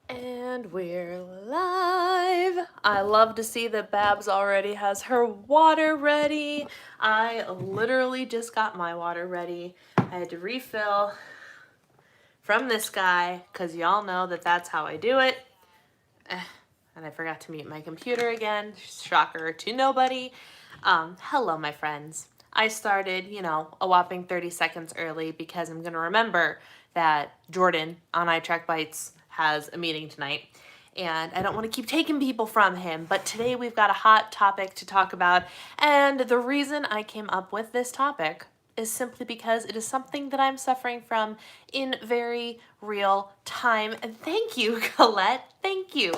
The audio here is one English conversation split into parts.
And we're live. I love to see that Babs already has her water ready. I literally just got my water ready. I had to refill from this guy because y'all know that that's how I do it. And I forgot to mute my computer again. Shocker to nobody. Hello, my friends. I started, a whopping 30 seconds early because I'm going to remember that Jordan on iTrack Bites has a meeting tonight. And I don't want to keep taking people from him, but today we've got a hot topic to talk about. And the reason I came up with this topic is simply because it is something that I'm suffering from in very real time. And thank you, Colette. Thank you.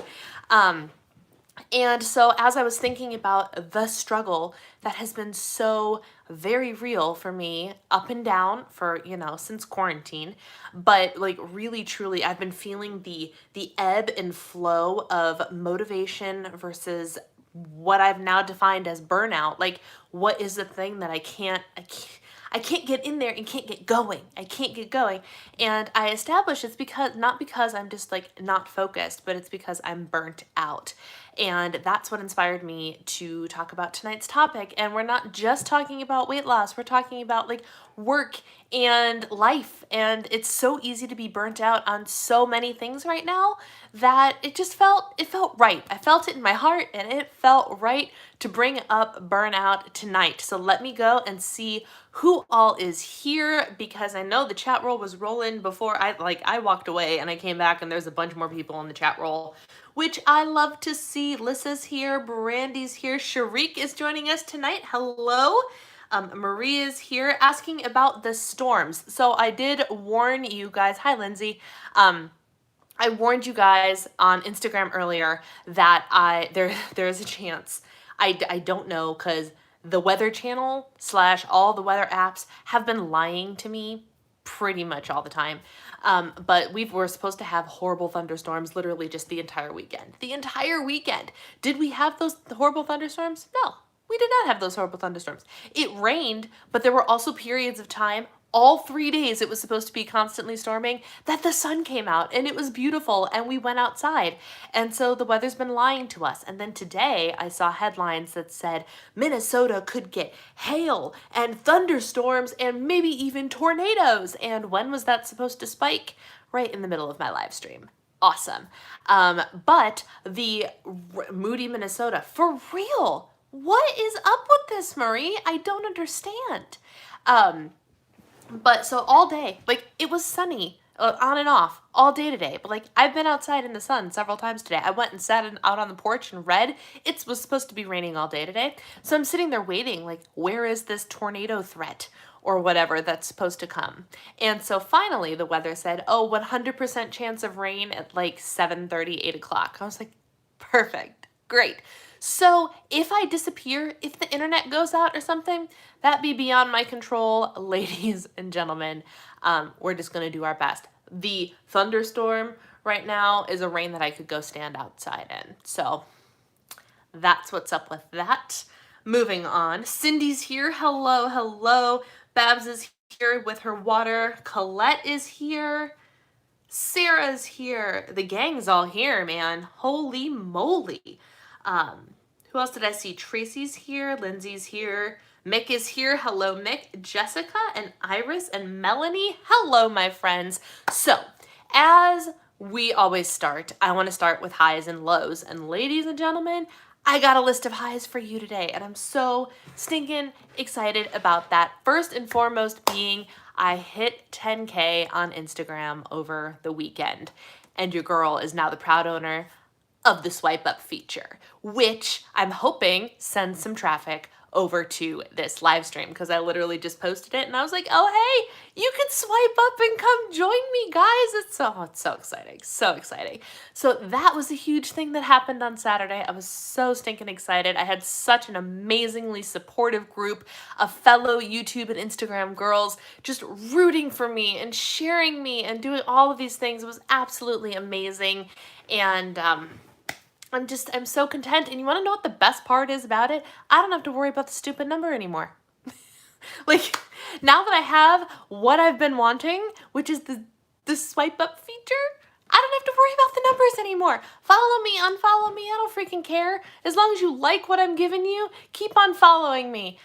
And so as I was thinking about the struggle that has been so very real for me up and down for, since quarantine, but like really truly I've been feeling the ebb and flow of motivation versus what I've now defined as burnout. Like, what is the thing that I can't get in there and can't get going. I can't get going. And I established it's because, not because I'm just like not focused, but it's because I'm burnt out. And that's what inspired me to talk about tonight's topic. And we're not just talking about weight loss, we're talking about like work and life. And it's so easy to be burnt out on so many things right now that it felt right. I felt it in my heart and it felt right to bring up burnout tonight. So let me go and see who all is here, because I know the chat roll was rolling before I walked away and I came back and there's a bunch more people in the chat roll, which I love to see. Lissa's here, Brandy's here, Sharik is joining us tonight. Hello. Marie is here asking about the storms. So I did warn you guys. Hi, Lindsay. I warned you guys on Instagram earlier that there's a chance. I don't know, because the Weather Channel / all the weather apps have been lying to me pretty much all the time. But we're supposed to have horrible thunderstorms literally just the entire weekend. The entire weekend. Did we have those horrible thunderstorms? No, we did not have those horrible thunderstorms. It rained, but there were also periods of time, all 3 days it was supposed to be constantly storming, that the sun came out and it was beautiful and we went outside. And so the weather's been lying to us. And then today I saw headlines that said Minnesota could get hail and thunderstorms and maybe even tornadoes. And when was that supposed to spike? Right in the middle of my live stream. Awesome. But the moody Minnesota, for real. What is up with this, Marie? I don't understand. But so all day, like it was sunny on and off all day today. But like I've been outside in the sun several times today. I went and sat out on the porch and read. It was supposed to be raining all day today. So I'm sitting there waiting, like, where is this tornado threat or whatever that's supposed to come? And so finally the weather said, oh, 100% chance of rain at like 7:30, 8 o'clock. I was like, perfect, great. So if I disappear, if the internet goes out or something, that be beyond my control, ladies and gentlemen. We're just gonna do our best. The thunderstorm right now is a rain that I could go stand outside in. So that's what's up with that. Moving on. Cindy's here. Hello, hello. Babs is here with her water. Colette is here. Sarah's here. The gang's all here, man. Holy moly. Who else did I see? Tracy's here. Lindsay's here. Mick is here. Hello, Mick. Jessica and Iris and Melanie. Hello, my friends. So, as we always start, I want to start with highs and lows. And ladies and gentlemen, I got a list of highs for you today, and I'm so stinking excited about that. First and foremost being I hit 10K on Instagram over the weekend, and your girl is now the proud owner of the swipe up feature, which I'm hoping sends some traffic over to this live stream, because I literally just posted it and I was like, oh hey, you can swipe up and come join me, guys. It's so exciting, so exciting. So that was a huge thing that happened on Saturday. I was so stinking excited. I had such an amazingly supportive group of fellow YouTube and Instagram girls just rooting for me and sharing me and doing all of these things. It was absolutely amazing. And I'm so content. And you want to know what the best part is about it? I don't have to worry about the stupid number anymore. Like, now that I have what I've been wanting, which is the swipe up feature, I don't have to worry about the numbers cares anymore? Follow me, unfollow me, I don't freaking care. As long as you like what I'm giving you, keep on following me.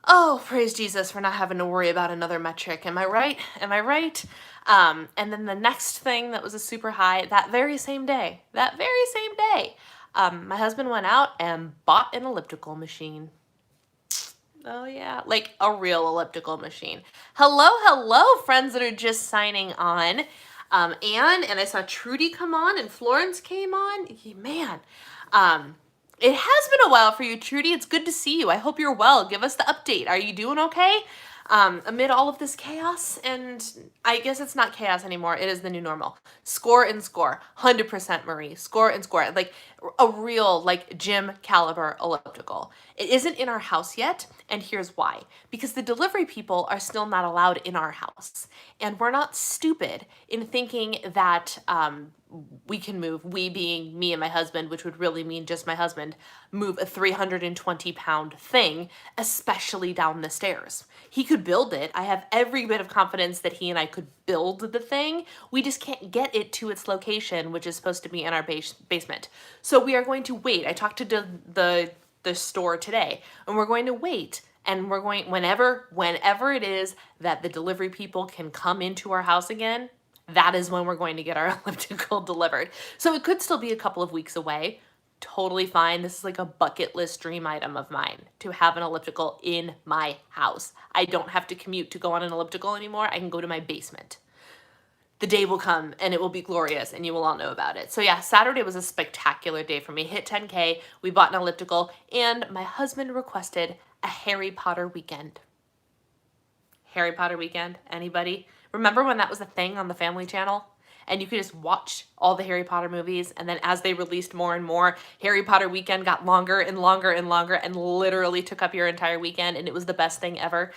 Oh, praise Jesus for not having to worry about another metric. Am I right? Am I right? And then the next thing that was a super high, that very same day, my husband went out and bought an elliptical machine. Oh yeah, like a real elliptical machine. Hello, hello, friends that are just signing on. Anne, and I saw Trudy come on and Florence came on. Man, it has been a while for you, Trudy. It's good to see you. I hope you're well. Give us the update. Are you doing okay? Amid all of this chaos, and I guess it's not chaos anymore. It is the new normal. Score and score. 100% Marie. Score and score. Like a real, like, gym caliber elliptical. It isn't in our house yet, and here's why. Because the delivery people are still not allowed in our house. And we're not stupid in thinking that we can move, we being me and my husband, which would really mean just my husband, move a 320-pound thing, especially down the stairs. He could build it. I have every bit of confidence that he and I could build the thing. We just can't get it to its location, which is supposed to be in our basement. So we are going to wait. I talked to the store today, and we're going to wait. And we're going, whenever it is that the delivery people can come into our house again, that is when we're going to get our elliptical delivered. So it could still be a couple of weeks away. Totally fine. This is like a bucket list dream item of mine, to have an elliptical in my house. I don't have to commute to go on an elliptical anymore. I can go to my basement. The day will come and it will be glorious and you will all know about it. So yeah, Saturday was a spectacular day for me. Hit 10K, we bought an elliptical, and my husband requested a Harry Potter weekend. Harry Potter weekend, anybody? Remember when that was a thing on the Family Channel? And you could just watch all the Harry Potter movies, and then as they released more and more, Harry Potter weekend got longer and longer and longer and literally took up your entire weekend, and it was the best thing ever.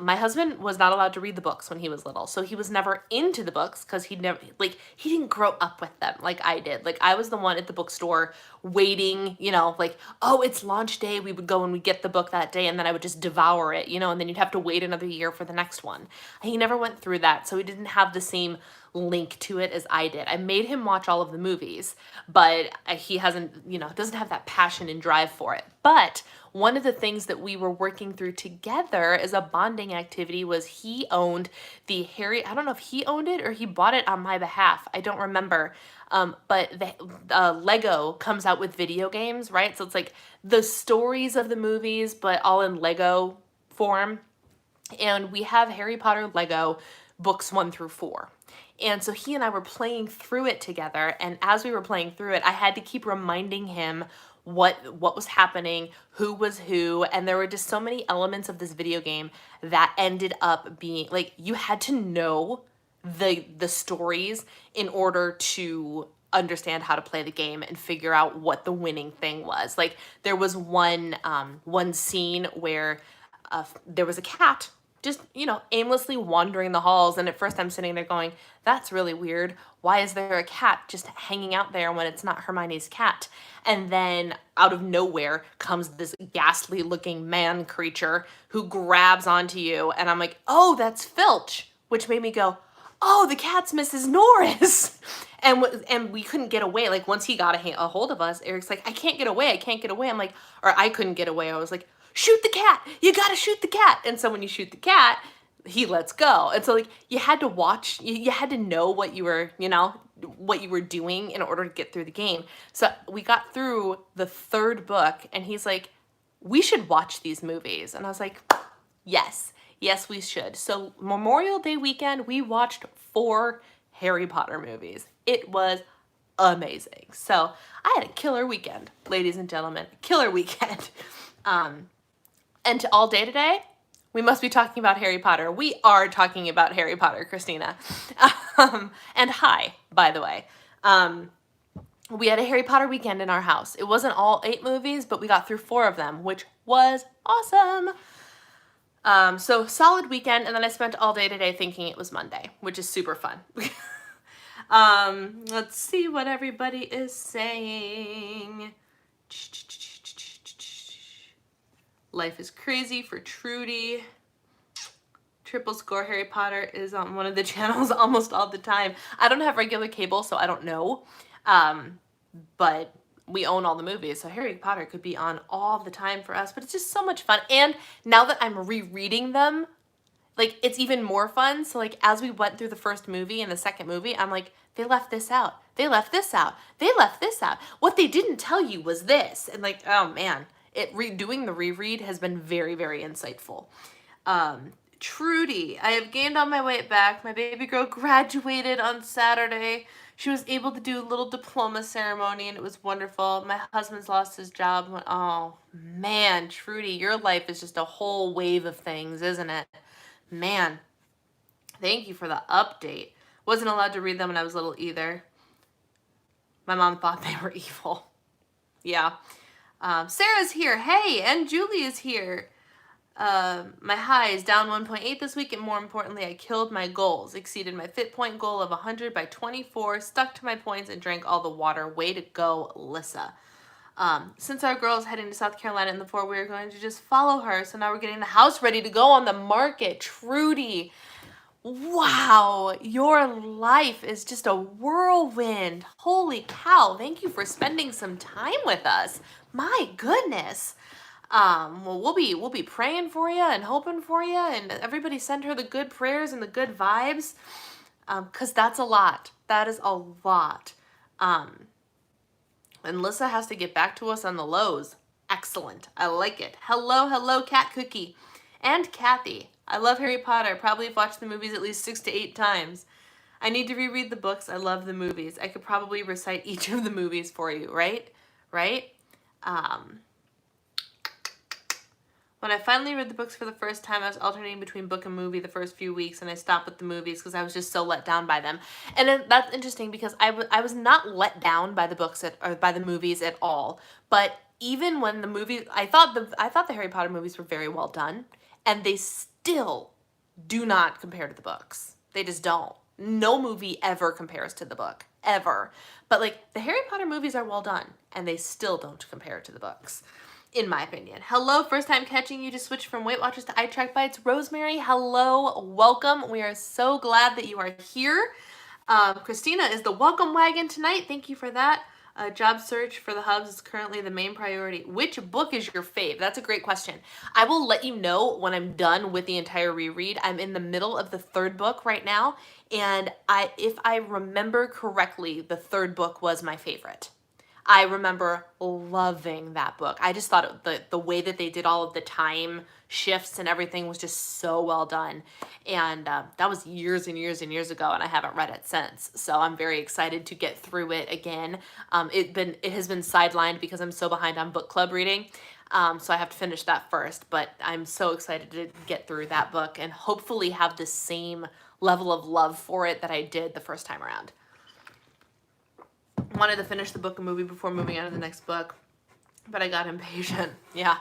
My husband was not allowed to read the books when he was little, so he was never into the books because he didn't grow up with them like I did. Like, I was the one at the bookstore waiting, like, oh, it's launch day. We would go and we'd get the book that day, and then I would just devour it, and then you'd have to wait another year for the next one. He never went through that, so he didn't have the same link to it as I did. I made him watch all of the movies, but he hasn't, doesn't have that passion and drive for it. But one of the things that we were working through together as a bonding activity was he owned the I don't know if he owned it or he bought it on my behalf. I don't remember. But the Lego comes out with video games, right? So it's like the stories of the movies, but all in Lego form. And we have Harry Potter Lego books 1 through 4. And so he and I were playing through it together. And as we were playing through it, I had to keep reminding him what was happening, who was who. And there were just so many elements of this video game that ended up being like, you had to know the stories in order to understand how to play the game and figure out what the winning thing was. Like, there was one scene where there was a cat just, aimlessly wandering the halls. And at first I'm sitting there going, that's really weird. Why is there a cat just hanging out there when it's not Hermione's cat? And then out of nowhere comes this ghastly looking man creature who grabs onto you. And I'm like, oh, that's Filch, which made me go, oh, the cat's Mrs. Norris. And we couldn't get away. Like, once he got a hold of us, Eric's like, I can't get away. I'm like, or I couldn't get away. I was like, shoot the cat. You gotta shoot the cat. And so when you shoot the cat, he lets go. And so, like, you had to watch, you had to know what you were, what you were doing in order to get through the game. So we got through the 3rd book, and he's like, we should watch these movies. And I was like, yes, we should. So Memorial Day weekend, we watched 4 Harry Potter movies. It was amazing. So I had a killer weekend, ladies and gentlemen, killer weekend. And to all day today, we must be talking about Harry Potter. We are talking about Harry Potter, Christina. And hi, by the way. We had a Harry Potter weekend in our house. It wasn't all 8 movies, but we got through 4 of them, which was awesome. So solid weekend, and then I spent all day today thinking it was Monday, which is super fun. Let's see what everybody is saying. Life is crazy for Trudy. Triple Score Harry Potter is on one of the channels almost all the time. I don't have regular cable, so I don't know. But we own all the movies, so Harry Potter could be on all the time for us, but it's just so much fun. And now that I'm rereading them, like, it's even more fun. So, like, as we went through the first movie and the second movie, I'm like, they left this out. They left this out. They left this out. What they didn't tell you was this. And, like, oh, man. Doing the reread has been very, very insightful. Trudy, I have gained on my weight back. My baby girl graduated on Saturday. She was able to do a little diploma ceremony, and it was wonderful. My husband's lost his job. Oh, man, Trudy, your life is just a whole wave of things, isn't it? Man, thank you for the update. Wasn't allowed to read them when I was little either. My mom thought they were evil. Yeah. Sarah's here. Hey, and Julie is here. My high is down 1.8 this week, and more importantly, I killed my goals. Exceeded my fit point goal of 100 by 24, stuck to my points, and drank all the water. Way to go, Lissa. Since our girl is heading to South Carolina in the fall, we're going to just follow her. So now we're getting the house ready to go on the market. Trudy, wow, your life is just a whirlwind. Holy cow, thank you for spending some time with us. My goodness. Well, we'll be praying for you and hoping for you, and everybody send her the good prayers and the good vibes, because that's a lot. That is a lot. And Lissa has to get back to us on the lows. Excellent. I like it. Hello, Cat Cookie. And Kathy. I love Harry Potter. Probably have watched the movies at least 6 to 8 times. I need to reread the books. I love the movies. I could probably recite each of the movies for you, right? Right? When I finally read the books for the first time, I was alternating between book and movie the first few weeks, and I stopped with the movies because I was just so let down by them. And that's interesting because I was not let down by the books or by the movies at all. But even when the movies, I thought the Harry Potter movies were very well done, and they still do not compare to the books. They just don't. No movie ever compares to the book, ever. But like, the Harry Potter movies are well done, and they still don't compare to the books, in my opinion. Hello, first time catching you to switch from Weight Watchers to Eye Track Bites. Rosemary, hello, welcome. We are so glad that you are here. Christina is the welcome wagon tonight. Thank you for that. Job search for the hubs is currently the main priority. Which book is your fave? That's a great question. I will let you know when I'm done with the entire reread. I'm in the middle of the 3rd book right now, and if I remember correctly, the 3rd book was my favorite. I remember loving that book. I just thought the way that they did all of the time shifts and everything was just so well done. And that was years and years and years ago, and I haven't read it since. So I'm very excited to get through it again. It has been sidelined because I'm so behind on book club reading. So I have to finish that first. But I'm so excited to get through that book and hopefully have the same level of love for it that I did the first time around. Wanted to finish the book and movie before moving on to the next book, but I got impatient. Yeah.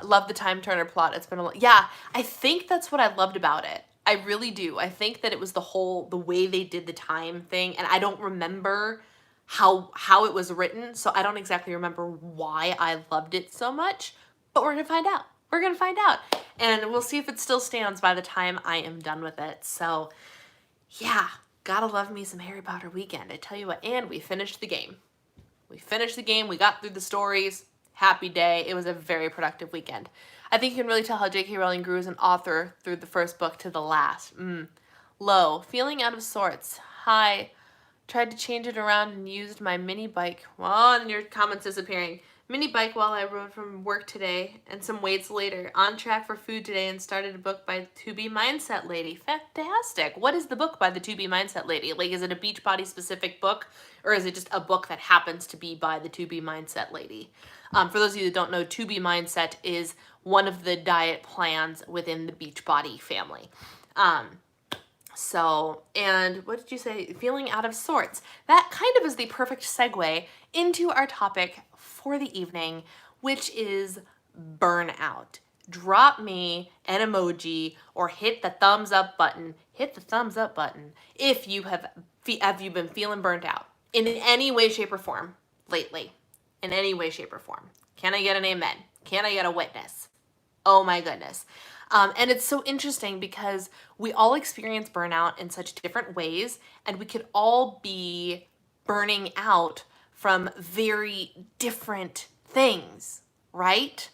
Love the time turner plot. It's been yeah, I think that's what I loved about it. I really do. I think that it was the way they did the time thing, and I don't remember how it was written, so I don't exactly remember why I loved it so much, but we're gonna find out. We're gonna find out, and we'll see if it still stands by the time I am done with it. So yeah, gotta love me some Harry Potter weekend. I tell you what, and we finished the game. We got through the stories. Happy day. It was a very productive weekend. I think you can really tell how J.K. Rowling grew as an author through the first book to the last. Low. Feeling out of sorts. High. Tried to change it around and used my mini bike. Well, and your comments disappearing. Mini bike while I rode from work today and some weights later. On track for food today and started a book by 2B Mindset Lady. Fantastic. What is the book by the 2B Mindset Lady? Like, is it a Beachbody specific book, or is it just a book that happens to be by the 2B Mindset Lady? For those of you that don't know, 2B Mindset is one of the diet plans within the Beachbody family. So, and what did you say? Feeling out of sorts. That kind of is the perfect segue into our topic for the evening, which is burnout. Drop me an emoji or hit the thumbs up button. Hit the thumbs up button if you have you been feeling burnt out in any way, shape, or form lately. In any way, shape, or form. Can I get an amen? Can I get a witness? Oh my goodness. And it's so interesting because we all experience burnout in such different ways, and we could all be burning out from very different things, right?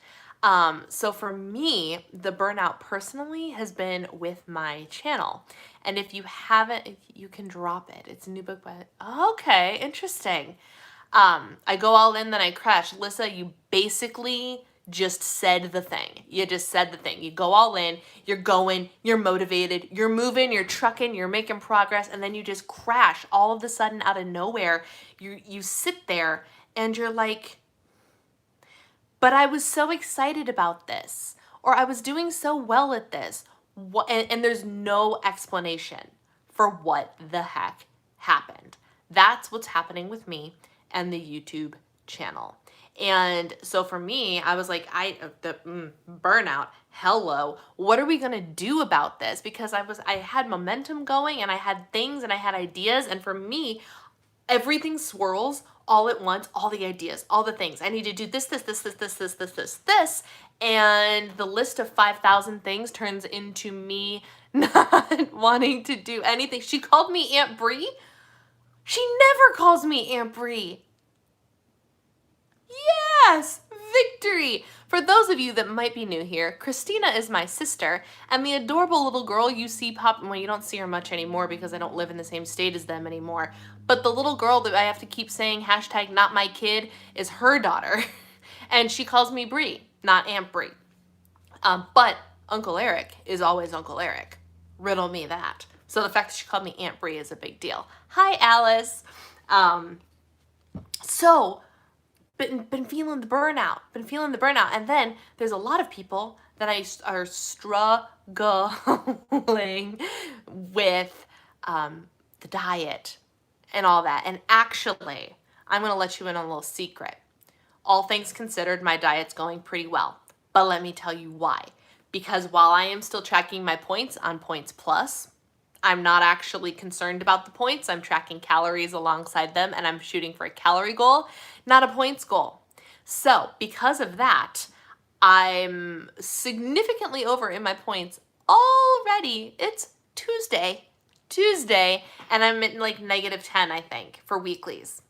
So for me, the burnout personally has been with my channel. And if you haven't, you can drop it. It's a new book by, okay, interesting. I go all in, then I crash. Lissa, you basically just said the thing. You just said the thing. You go all in, you're going, you're motivated, you're moving, you're trucking, you're making progress, and then you just crash all of a sudden out of nowhere. You sit there and you're like, but I was so excited about this, or I was doing so well at this. And there's no explanation for what the heck happened. That's what's happening with me and the YouTube channel. And so for me, I was like, burnout, hello, what are we gonna do about this? Because I had momentum going and I had things and I had ideas. And for me, everything swirls all at once, all the ideas, all the things. I need to do this. And the list of 5,000 things turns into me not wanting to do anything. She called me Aunt Brie. She never calls me Aunt Brie. Yes, victory. For those of you that might be new here, Christina is my sister, and the adorable little girl you see pop, well, you don't see her much anymore because I don't live in the same state as them anymore, but the little girl that I have to keep saying hashtag not my kid is her daughter, and she calls me Brie, not Aunt Brie. But Uncle Eric is always Uncle Eric. Riddle me that. So the fact that she called me Aunt Brie is a big deal. Hi, Alice. So been feeling the burnout, and then there's a lot of people that are struggling with the diet and all that. And actually, I'm gonna let you in on a little secret. All things considered, my diet's going pretty well, but let me tell you why. Because while I am still tracking my points on Points Plus, I'm not actually concerned about the points. I'm tracking calories alongside them, and I'm shooting for a calorie goal, not a points goal. So because of that, I'm significantly over in my points already. It's Tuesday, and I'm at like -10, I think, for weeklies.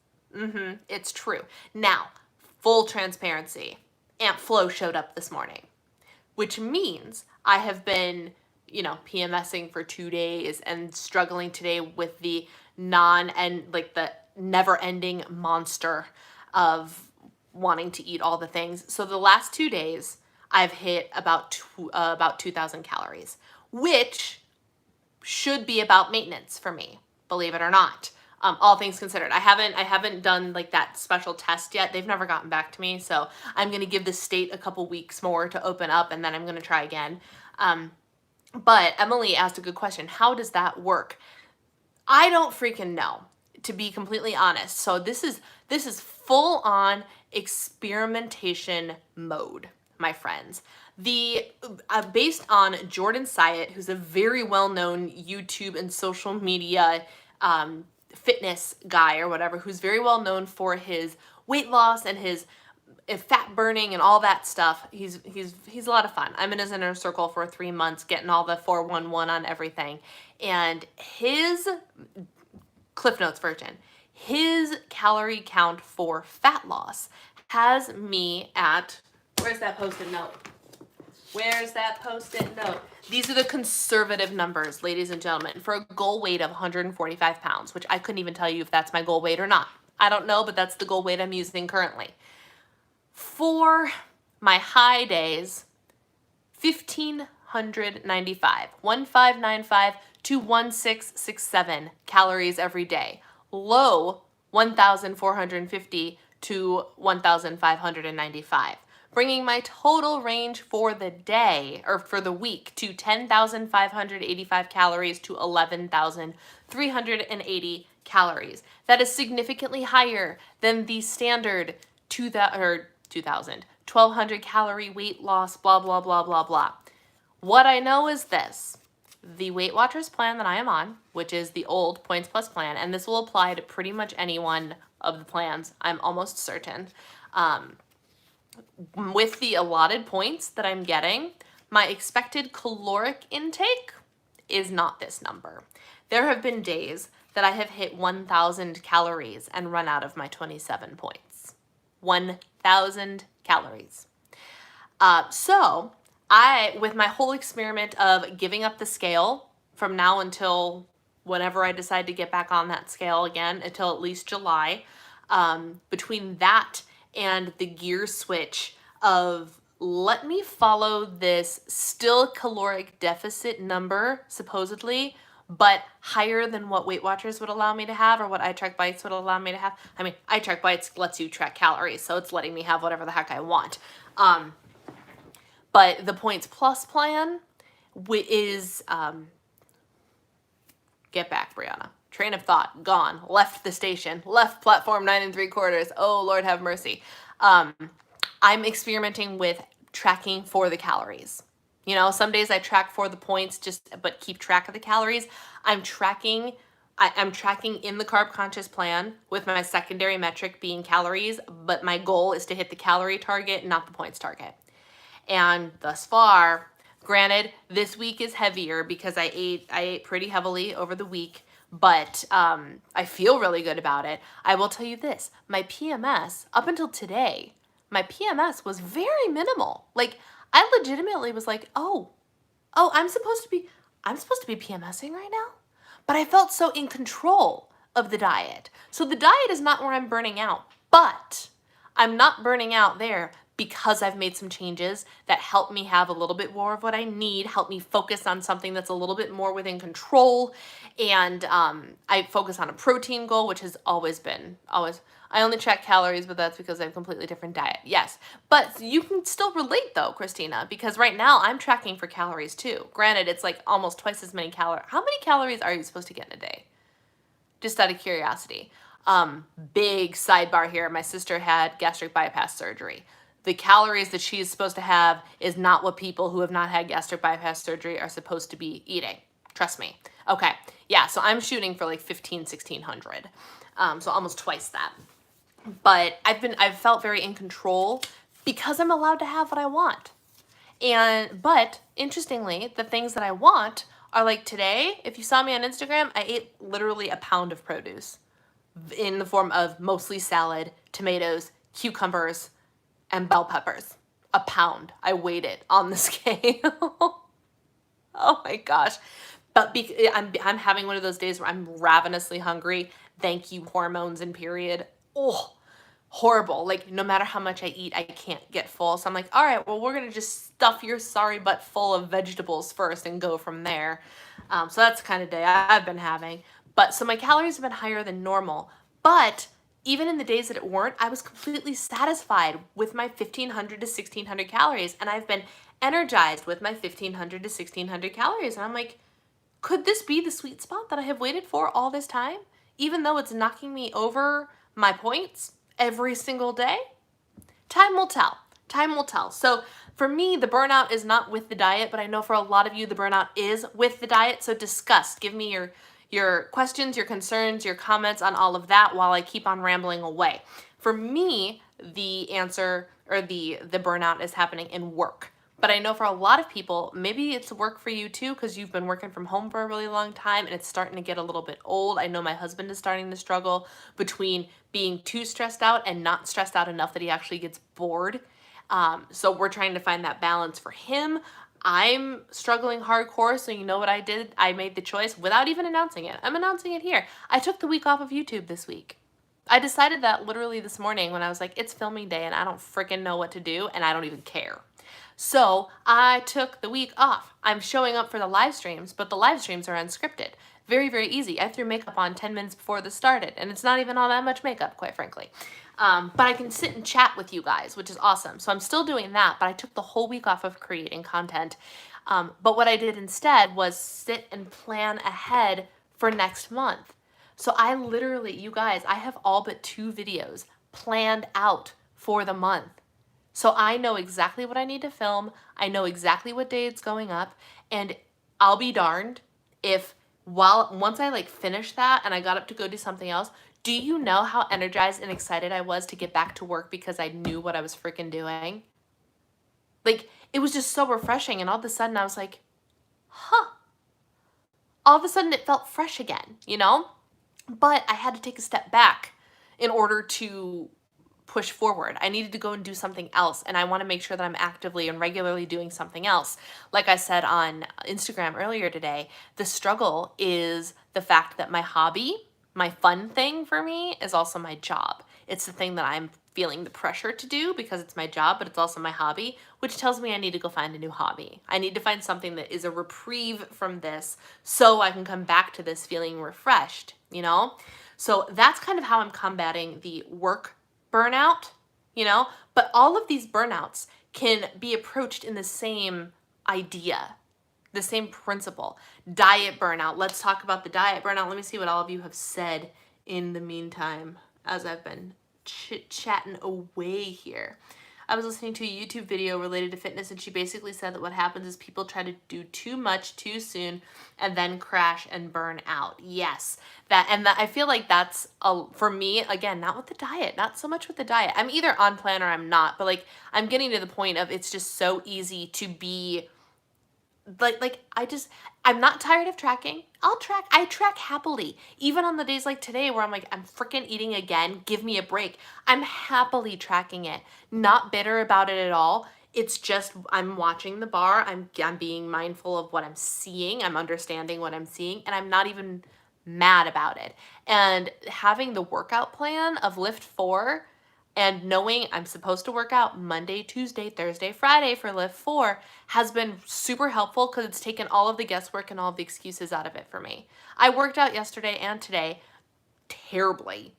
It's true. Now, full transparency, Aunt Flo showed up this morning, which means I have been, PMSing for 2 days and struggling today with the the never-ending monster of wanting to eat all the things. So the last 2 days, I've hit about 2,000 calories, which should be about maintenance for me, believe it or not. All things considered, I haven't done like that special test yet. They've never gotten back to me, so I'm gonna give the state a couple weeks more to open up, and then I'm gonna try again. But Emily asked a good question. How does that work? I don't freaking know, to be completely honest. So this is full on experimentation mode, my friends. Based on Jordan Syatt, who's a very well-known YouTube and social media fitness guy or whatever, who's very well known for his weight loss and his fat burning and all that stuff. He's a lot of fun. I'm in his inner circle for 3 months, getting all the 411 on everything. And his Cliff Notes version, his calorie count for fat loss has me at, where's that post-it note? These are the conservative numbers, ladies and gentlemen, for a goal weight of 145 pounds, which I couldn't even tell you if that's my goal weight or not. I don't know, but that's the goal weight I'm using currently. For my high days, 1595 to 1667 calories every day. Low, 1,450 to 1,595. Bringing my total range for the day, or for the week, to 10,585 calories to 11,380 calories. That is significantly higher than the standard 1,200 calorie weight loss, blah, blah, blah, blah, blah. What I know is this. The Weight Watchers plan that I am on, which is the old Points Plus plan, and this will apply to pretty much any one of the plans, I'm almost certain. With the allotted points that I'm getting, my expected caloric intake is not this number. There have been days that I have hit 1,000 calories and run out of my 27 points. 1,000 calories. So with my whole experiment of giving up the scale from now until whenever I decide to get back on that scale again, until at least July, between that and the gear switch of let me follow this still caloric deficit number, supposedly, but higher than what Weight Watchers would allow me to have or what iTrackBites would allow me to have. I mean, iTrackBites lets you track calories, so it's letting me have whatever the heck I want. But the Points Plus plan is, get back, Brianna. Train of thought, gone. Left the station. Left platform 9 3/4. Oh, Lord have mercy. I'm experimenting with tracking for the calories. You know, some days I track for the points, but keep track of the calories. I'm tracking in the carb conscious plan with my secondary metric being calories, but my goal is to hit the calorie target, not the points target. And thus far, granted, this week is heavier because I ate pretty heavily over the week, but I feel really good about it. I will tell you this, my PMS, up until today, my PMS was very minimal. Like, I legitimately was like, oh, I'm supposed to be PMSing right now? But I felt so in control of the diet. So the diet is not where I'm burning out, but I'm not burning out there because I've made some changes that help me have a little bit more of what I need, help me focus on something that's a little bit more within control. And I focus on a protein goal, which has always, I only track calories, but that's because I have a completely different diet. Yes, but you can still relate though, Christina, because right now I'm tracking for calories too. Granted, it's like almost twice as many calories. How many calories are you supposed to get in a day? Just out of curiosity. Big sidebar here. My sister had gastric bypass surgery. The calories that she is supposed to have is not what people who have not had gastric bypass surgery are supposed to be eating. Trust me. Okay. Yeah. So I'm shooting for like 1,600. So almost twice that. But I've felt very in control because I'm allowed to have what I want. But interestingly, the things that I want are like today, if you saw me on Instagram, I ate literally a pound of produce in the form of mostly salad, tomatoes, cucumbers, and bell peppers. A pound. I weighed it on the scale. Oh my gosh. But I'm having one of those days where I'm ravenously hungry. Thank you, hormones and period. Oh, horrible. Like, no matter how much I eat, I can't get full. So I'm like, all right, well, we're going to just stuff your sorry butt full of vegetables first and go from there. So that's the kind of day I've been having. But so my calories have been higher than normal. But even in the days that it weren't, I was completely satisfied with my 1,500 to 1,600 calories. And I've been energized with my 1,500 to 1,600 calories. And I'm like, could this be the sweet spot that I have waited for all this time? Even though it's knocking me over my points every single day? Time will tell. Time will tell. So for me, the burnout is not with the diet, but I know for a lot of you, the burnout is with the diet. So discuss. Give me your questions, your concerns, your comments on all of that while I keep on rambling away. For me, the answer or the burnout is happening in work. But I know for a lot of people, maybe it's work for you too, because you've been working from home for a really long time and it's starting to get a little bit old. I know my husband is starting to struggle between being too stressed out and not stressed out enough that he actually gets bored. So we're trying to find that balance for him. I'm struggling hardcore, so you know what I did? I made the choice without even announcing it. I'm announcing it here. I took the week off of YouTube this week. I decided that literally this morning when I was like, it's filming day and I don't freaking know what to do and I don't even care. So I took the week off. I'm showing up for the live streams, but the live streams are unscripted. Very, very easy. I threw makeup on 10 minutes before this started, and it's not even all that much makeup, quite frankly. But I can sit and chat with you guys, which is awesome. So I'm still doing that, but I took the whole week off of creating content. But what I did instead was sit and plan ahead for next month. So I literally, you guys, I have all but 2 videos planned out for the month. So I know exactly what I need to film. I know exactly what day it's going up. And I'll be darned if once I like finish that and I got up to go do something else, do you know how energized and excited I was to get back to work because I knew what I was freaking doing? Like, it was just so refreshing. And all of a sudden I was like, huh. All of a sudden it felt fresh again, you know? But I had to take a step back in order to push forward. I needed to go and do something else. And I want to make sure that I'm actively and regularly doing something else. Like I said on Instagram earlier today, the struggle is the fact that my hobby, my fun thing for me, is also my job. It's the thing that I'm feeling the pressure to do because it's my job, but it's also my hobby, which tells me I need to go find a new hobby. I need to find something that is a reprieve from this so I can come back to this feeling refreshed, you know? So that's kind of how I'm combating the work burnout, you know? But all of these burnouts can be approached in the same idea, the same principle. Diet burnout. Let's talk about the diet burnout. Let me see what all of you have said in the meantime as I've been chit-chatting away here. I was listening to a YouTube video related to fitness, and she basically said that what happens is people try to do too much too soon and then crash and burn out. Yes, that I feel like that's for me, again, not with the diet, not so much with the diet. I'm either on plan or I'm not, but like I'm getting to the point of it's just so easy to be I'm not tired of tracking. I track happily. Even on the days like today where I'm like, I'm freaking eating again, give me a break. I'm happily tracking it. Not bitter about it at all. It's just I'm watching the bar. I'm being mindful of what I'm seeing. I'm understanding what I'm seeing, and I'm not even mad about it. And having the workout plan of Lift 4 and knowing I'm supposed to work out Monday, Tuesday, Thursday, Friday for Lift 4 has been super helpful because it's taken all of the guesswork and all of the excuses out of it for me. I worked out yesterday and today terribly,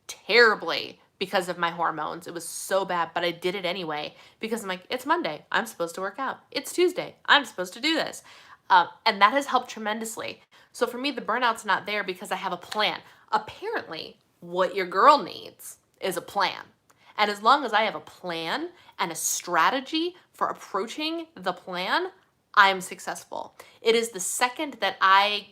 terribly because of my hormones. It was so bad, but I did it anyway because I'm like, it's Monday. I'm supposed to work out. It's Tuesday. I'm supposed to do this. And that has helped tremendously. So for me, the burnout's not there because I have a plan. Apparently, what your girl needs is a plan. And as long as I have a plan and a strategy for approaching the plan, I'm successful. It is the second that I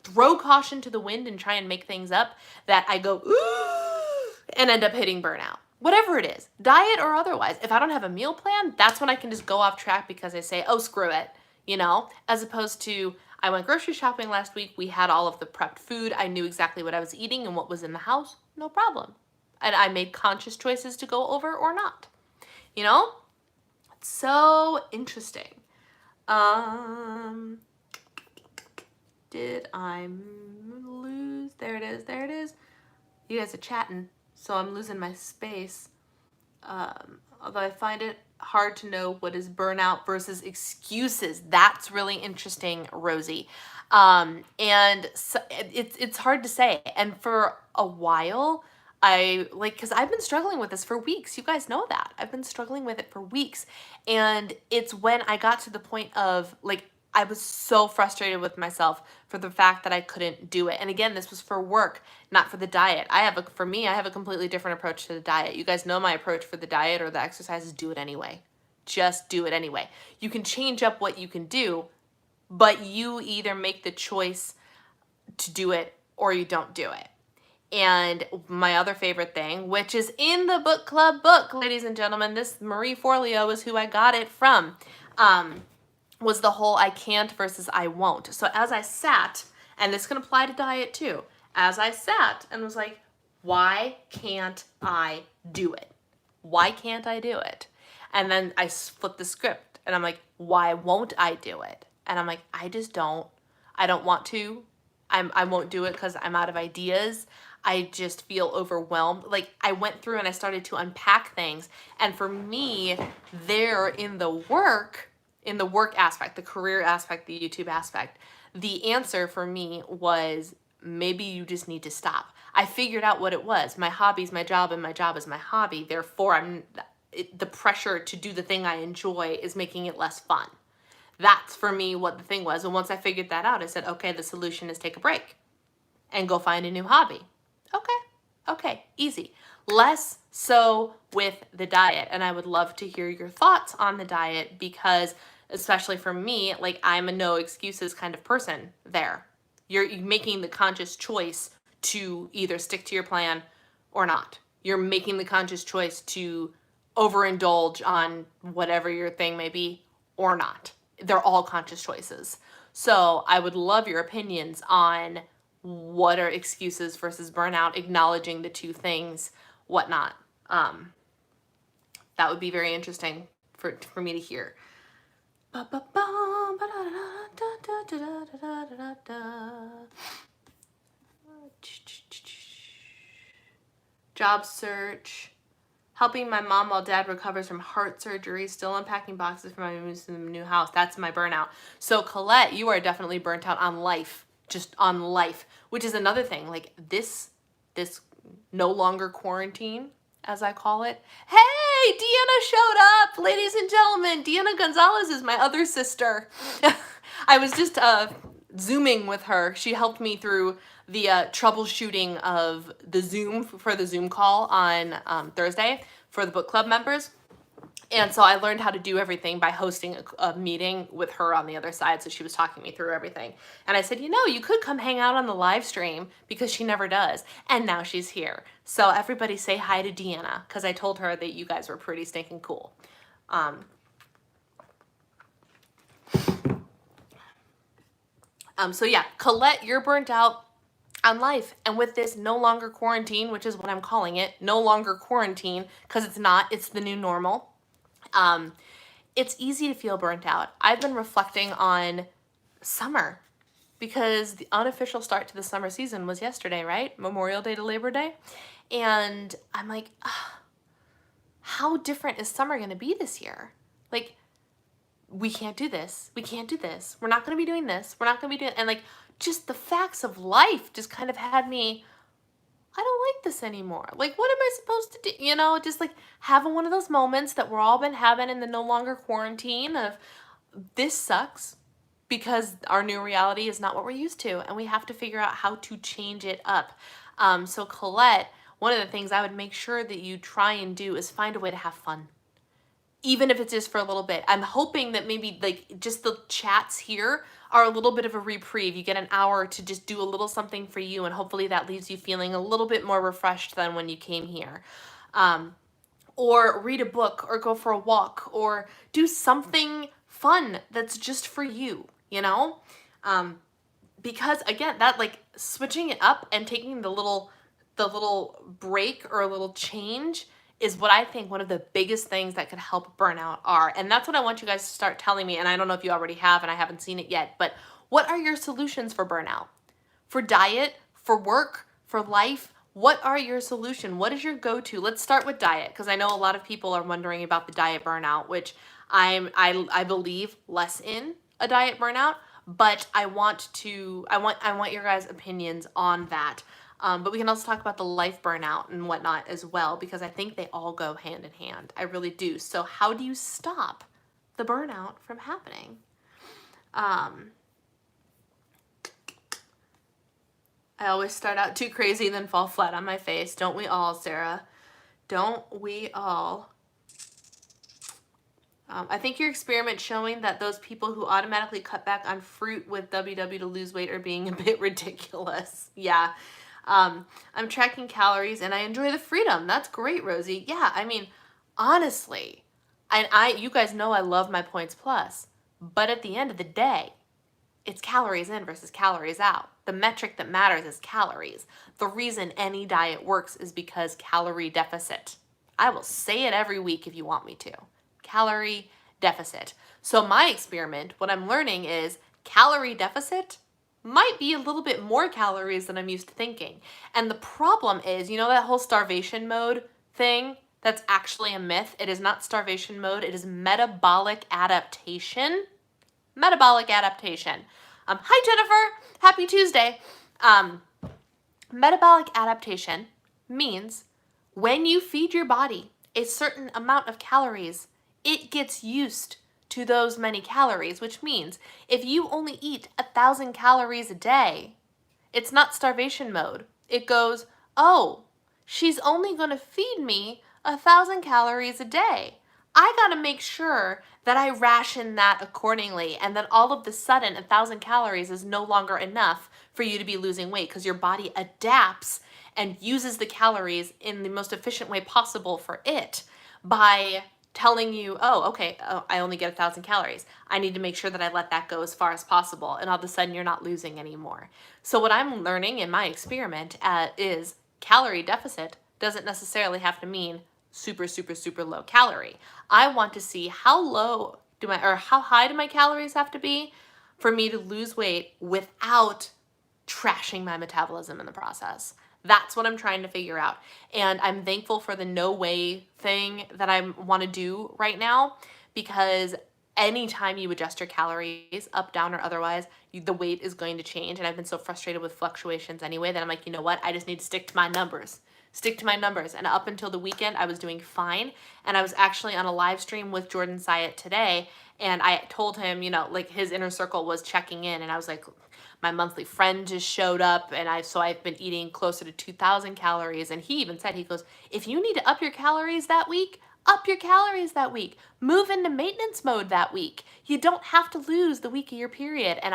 throw caution to the wind and try and make things up that I go, ooh, and end up hitting burnout. Whatever it is, diet or otherwise. If I don't have a meal plan, that's when I can just go off track because I say, oh, screw it, you know, as opposed to I went grocery shopping last week. We had all of the prepped food. I knew exactly what I was eating and what was in the house. No problem. And I made conscious choices to go over or not. You know? It's so interesting. Did I lose? There it is. There it is. You guys are chatting, so I'm losing my space. Although I find it hard to know what is burnout versus excuses. That's really interesting, Rosie. And so it's hard to say. And for a while, because I've been struggling with this for weeks. You guys know that. I've been struggling with it for weeks. And it's when I got to the point of I was so frustrated with myself for the fact that I couldn't do it. And again, this was for work, not for the diet. For me, I have a completely different approach to the diet. You guys know my approach for the diet or the exercise is do it anyway. Just do it anyway. You can change up what you can do, but you either make the choice to do it or you don't do it. And my other favorite thing, which is in the book club book, ladies and gentlemen, this Marie Forleo is who I got it from, was the whole I can't versus I won't. So as I sat, and this can apply to diet too, as I sat and was like, why can't I do it? Why can't I do it? And then I flipped the script and I'm like, why won't I do it? And I'm like, I don't want to. I won't do it because I'm out of ideas. I just feel overwhelmed. I went through and I started to unpack things. And for me, there in the work aspect, the career aspect, the YouTube aspect, the answer for me was maybe you just need to stop. I figured out what it was. My hobby is my job and my job is my hobby. Therefore, the pressure to do the thing I enjoy is making it less fun. That's for me what the thing was. And once I figured that out, I said, okay, the solution is take a break and go find a new hobby. Okay, easy. Less so with the diet. And I would love to hear your thoughts on the diet because, especially for me, I'm a no excuses kind of person there. You're making the conscious choice to either stick to your plan or not. You're making the conscious choice to overindulge on whatever your thing may be or not. They're all conscious choices. So I would love your opinions on what are excuses versus burnout, acknowledging the two things, whatnot. That would be very interesting for me to hear. Job search. Helping my mom while dad recovers from heart surgery. Still unpacking boxes for my move to the new house. That's my burnout. So Colette, you are definitely burnt out on life. Just on life. Which is another thing. Like this no longer quarantine, as I call it. Hey, Deanna showed up, ladies and gentlemen. Deanna Gonzalez is my other sister. I was just Zooming with her. She helped me through the troubleshooting of the Zoom for the Zoom call on Thursday for the book club members. And so I learned how to do everything by hosting a meeting with her on the other side. So she was talking me through everything. And I said, you know, you could come hang out on the live stream because she never does. And now she's here. So everybody say hi to Deanna because I told her that you guys were pretty stinking cool. So yeah, Colette, you're burnt out on life. And with this no longer quarantine, which is what I'm calling it, no longer quarantine, because it's not, it's the new normal. It's easy to feel burnt out. I've been reflecting on summer because the unofficial start to the summer season was yesterday, right? Memorial Day to Labor Day. And I'm like, how different is summer going to be this year? Like, we can't do this. We can't do this. We're not going to be doing this. We're not going to be doing, and like, just the facts of life just kind of had me, I don't like this anymore. Like, what am I supposed to do? You know, just like having one of those moments that we're all been having in the no longer quarantine of this sucks because our new reality is not what we're used to. And we have to figure out how to change it up. So Colette, one of the things I would make sure that you try and do is find a way to have fun. Even if it's just for a little bit. I'm hoping that maybe like just the chats here are a little bit of a reprieve. You get an hour to just do a little something for you, and hopefully that leaves you feeling a little bit more refreshed than when you came here. Or read a book, or go for a walk, or do something fun that's just for you, you know? Because again, that like switching it up and taking the little break or a little change is what I think one of the biggest things that could help burnout are. And that's what I want you guys to start telling me. And I don't know if you already have, and I haven't seen it yet, but what are your solutions for burnout? For diet, for work, for life? What are your solution? What is your go-to? Let's start with diet, because I know a lot of people are wondering about the diet burnout, which I believe less in a diet burnout, but I want your guys' opinions on that. But we can also talk about the life burnout and whatnot as well, because I think they all go hand in hand. I really do. So how do you stop the burnout from happening? I always start out too crazy, then fall flat on my face. Don't we all, Sarah? Don't we all? I think your experiment showing that those people who automatically cut back on fruit with WW to lose weight are being a bit ridiculous. Yeah. I'm tracking calories and I enjoy the freedom. That's great, Rosie. Yeah, I mean, honestly, and you guys know I love my Points Plus, but at the end of the day, it's calories in versus calories out. The metric that matters is calories. The reason any diet works is because calorie deficit. I will say it every week if you want me to. Calorie deficit. So my experiment, what I'm learning is calorie deficit might be a little bit more calories than I'm used to thinking. And the problem is, you know that whole starvation mode thing? That's actually a myth. It is not starvation mode. It is metabolic adaptation. Metabolic adaptation. Hi, Jennifer. Happy Tuesday. Metabolic adaptation means when you feed your body a certain amount of calories, it gets used to those many calories, which means if you only eat 1,000 calories a day, it's not starvation mode. It goes, oh, she's only going to feed me 1,000 calories a day. I got to make sure that I ration that accordingly, and then all of a sudden 1,000 calories is no longer enough for you to be losing weight because your body adapts and uses the calories in the most efficient way possible for it. by telling you, oh, okay, oh, I only get 1,000 calories. I need to make sure that I let that go as far as possible. And all of a sudden, you're not losing anymore. So, what I'm learning in my experiment is calorie deficit doesn't necessarily have to mean super, super, super low calorie. I want to see how low do my, or how high do my calories have to be for me to lose weight without trashing my metabolism in the process. That's what I'm trying to figure out. And I'm thankful for the no way thing that I want to do right now, because anytime you adjust your calories up, down, or otherwise, the weight is going to change. And I've been so frustrated with fluctuations anyway that I'm like, you know what? I just need to stick to my numbers. Stick to my numbers. And up until the weekend, I was doing fine. And I was actually on a live stream with Jordan Syatt today. And I told him, you know, like his inner circle was checking in. And I was like, my monthly friend just showed up, and I've been eating closer to 2,000 calories. And he even said, he goes, if you need to up your calories that week, up your calories that week. Move into maintenance mode that week. You don't have to lose the week of your period. And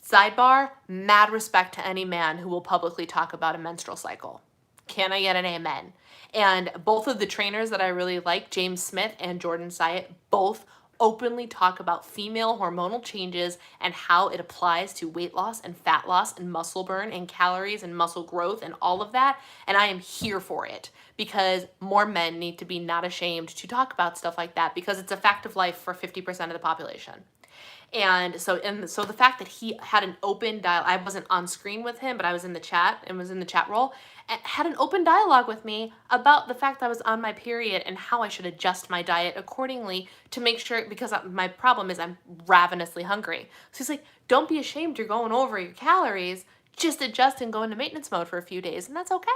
sidebar, mad respect to any man who will publicly talk about a menstrual cycle. Can I get an amen? And both of the trainers that I really like, James Smith and Jordan Syatt, both openly talk about female hormonal changes and how it applies to weight loss and fat loss and muscle burn and calories and muscle growth and all of that. And I am here for it, because more men need to be not ashamed to talk about stuff like that, because it's a fact of life for 50% of the population. And so the fact that he had an open dialogue, I wasn't on screen with him, but I was in the chat and was in the chat role, and had an open dialogue with me about the fact that I was on my period and how I should adjust my diet accordingly to make sure, because my problem is I'm ravenously hungry. So he's like, don't be ashamed you're going over your calories, just adjust and go into maintenance mode for a few days, and that's okay.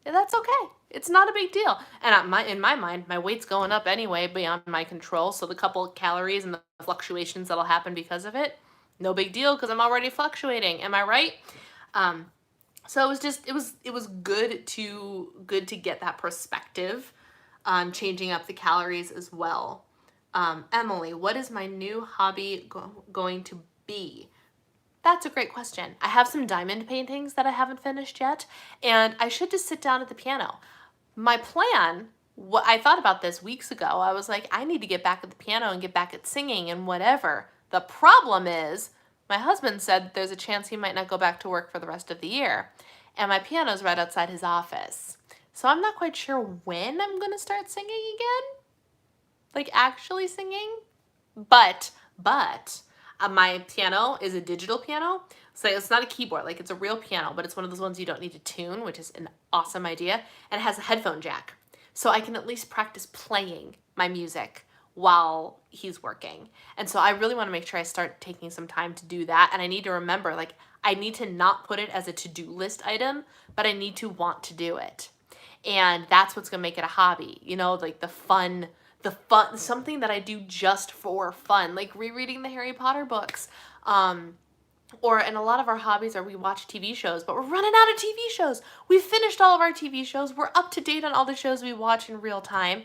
That's okay. It's not a big deal. And in my mind, my weight's going up anyway beyond my control. So the couple of calories and the fluctuations that'll happen because of it, no big deal, because I'm already fluctuating. Am I right? So it was good to get that perspective on changing up the calories as well. Emily, what is my new hobby going to be? That's a great question. I have some diamond paintings that I haven't finished yet, and I should just sit down at the piano. My plan, I thought about this weeks ago. I was like, I need to get back at the piano and get back at singing and whatever. The problem is, my husband said there's a chance he might not go back to work for the rest of the year, and my piano's right outside his office. So I'm not quite sure when I'm going to start singing again, like actually singing, but my piano is a digital piano, so it's not a keyboard, like it's a real piano, but it's one of those ones you don't need to tune, which is an awesome idea, and it has a headphone jack, so I can at least practice playing my music while he's working. And so I really want to make sure I start taking some time to do that, and I need to remember, like, I need to not put it as a to-do list item, but I need to want to do it. And that's what's going to make it a hobby, you know, like the fun, something that I do just for fun, like rereading the Harry Potter books. And a lot of our hobbies are we watch TV shows, but we're running out of TV shows. We've finished all of our TV shows. We're up to date on all the shows we watch in real time.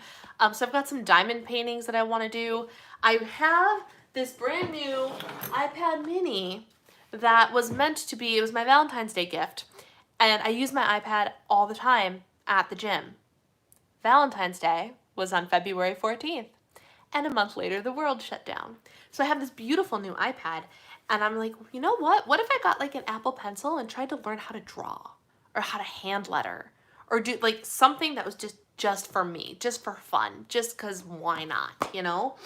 So I've got some diamond paintings that I want to do. I have this brand new iPad mini that was meant to be, it was my Valentine's Day gift. And I use my iPad all the time at the gym. Valentine's Day was on February 14th. And a month later, the world shut down. So I have this beautiful new iPad, and I'm like, you know what? What if I got like an Apple Pencil and tried to learn how to draw or how to hand letter or do like something that was just for me, just for fun, just because why not, you know?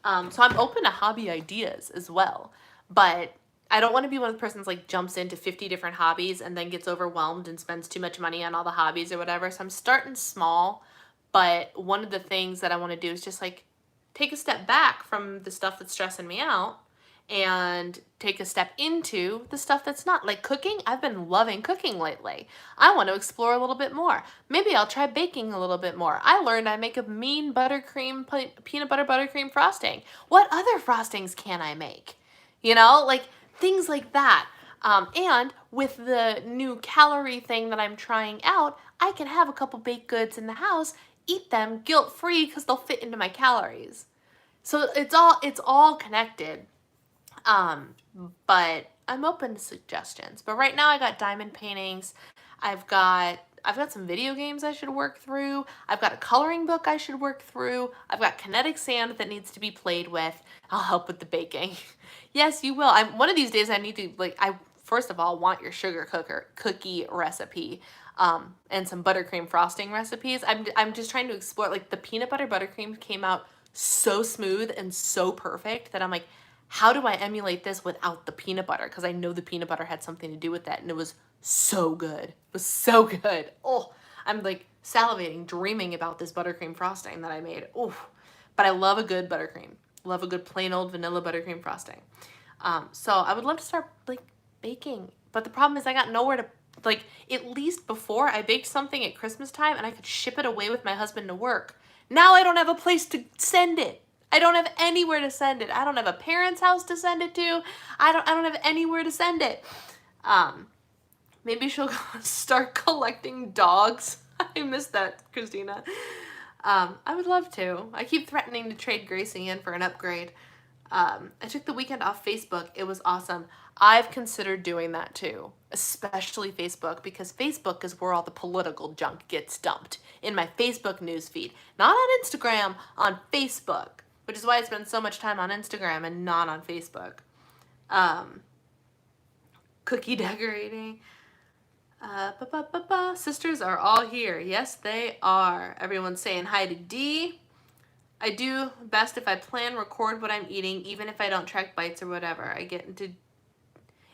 So I'm open to hobby ideas as well, but I don't want to be one of the persons like jumps into 50 different hobbies and then gets overwhelmed and spends too much money on all the hobbies or whatever. So I'm starting small, but one of the things that I want to do is just like take a step back from the stuff that's stressing me out and take a step into the stuff that's not. Like cooking, I've been loving cooking lately. I want to explore a little bit more. Maybe I'll try baking a little bit more. I learned I make a mean buttercream, peanut butter buttercream frosting. What other frostings can I make? You know, like things like that. And with the new calorie thing that I'm trying out, I can have a couple baked goods in the house, eat them guilt-free because they'll fit into my calories. So it's all connected. But I'm open to suggestions. But right now I got diamond paintings. I've got I've got some video games I should work through. I've got a coloring book I should work through. I've got kinetic sand that needs to be played with. I'll help with the baking. Yes, you will. One of these days I need to, like, I first of all want your sugar cookie recipe. And some buttercream frosting recipes. I'm just trying to explore, like, the peanut butter buttercream came out so smooth and so perfect that I'm like, how do I emulate this without the peanut butter? Because I know the peanut butter had something to do with that, and it was so good. It was so good. Oh, I'm like salivating, dreaming about this buttercream frosting that I made. Oh, but I love a good buttercream. Love a good plain old vanilla buttercream frosting. So I would love to start, like, baking. But the problem is I got nowhere to, like, at least before I baked something at Christmas time and I could ship it away with my husband to work. Now I don't have a place to send it. I don't have anywhere to send it. I don't have a parent's house to send it to. I don't have anywhere to send it. Maybe she'll start collecting dogs. I miss that, Christina. I would love to. I keep threatening to trade Gracie in for an upgrade. I took the weekend off Facebook. It was awesome. I've considered doing that too, especially Facebook, because Facebook is where all the political junk gets dumped, in my Facebook newsfeed. Not on Instagram, on Facebook, which is why I spend so much time on Instagram and not on Facebook. Cookie decorating. Sisters are all here. Yes, they are. Everyone's saying hi to Dee. I do best if I plan, record what I'm eating, even if I don't track bites or whatever.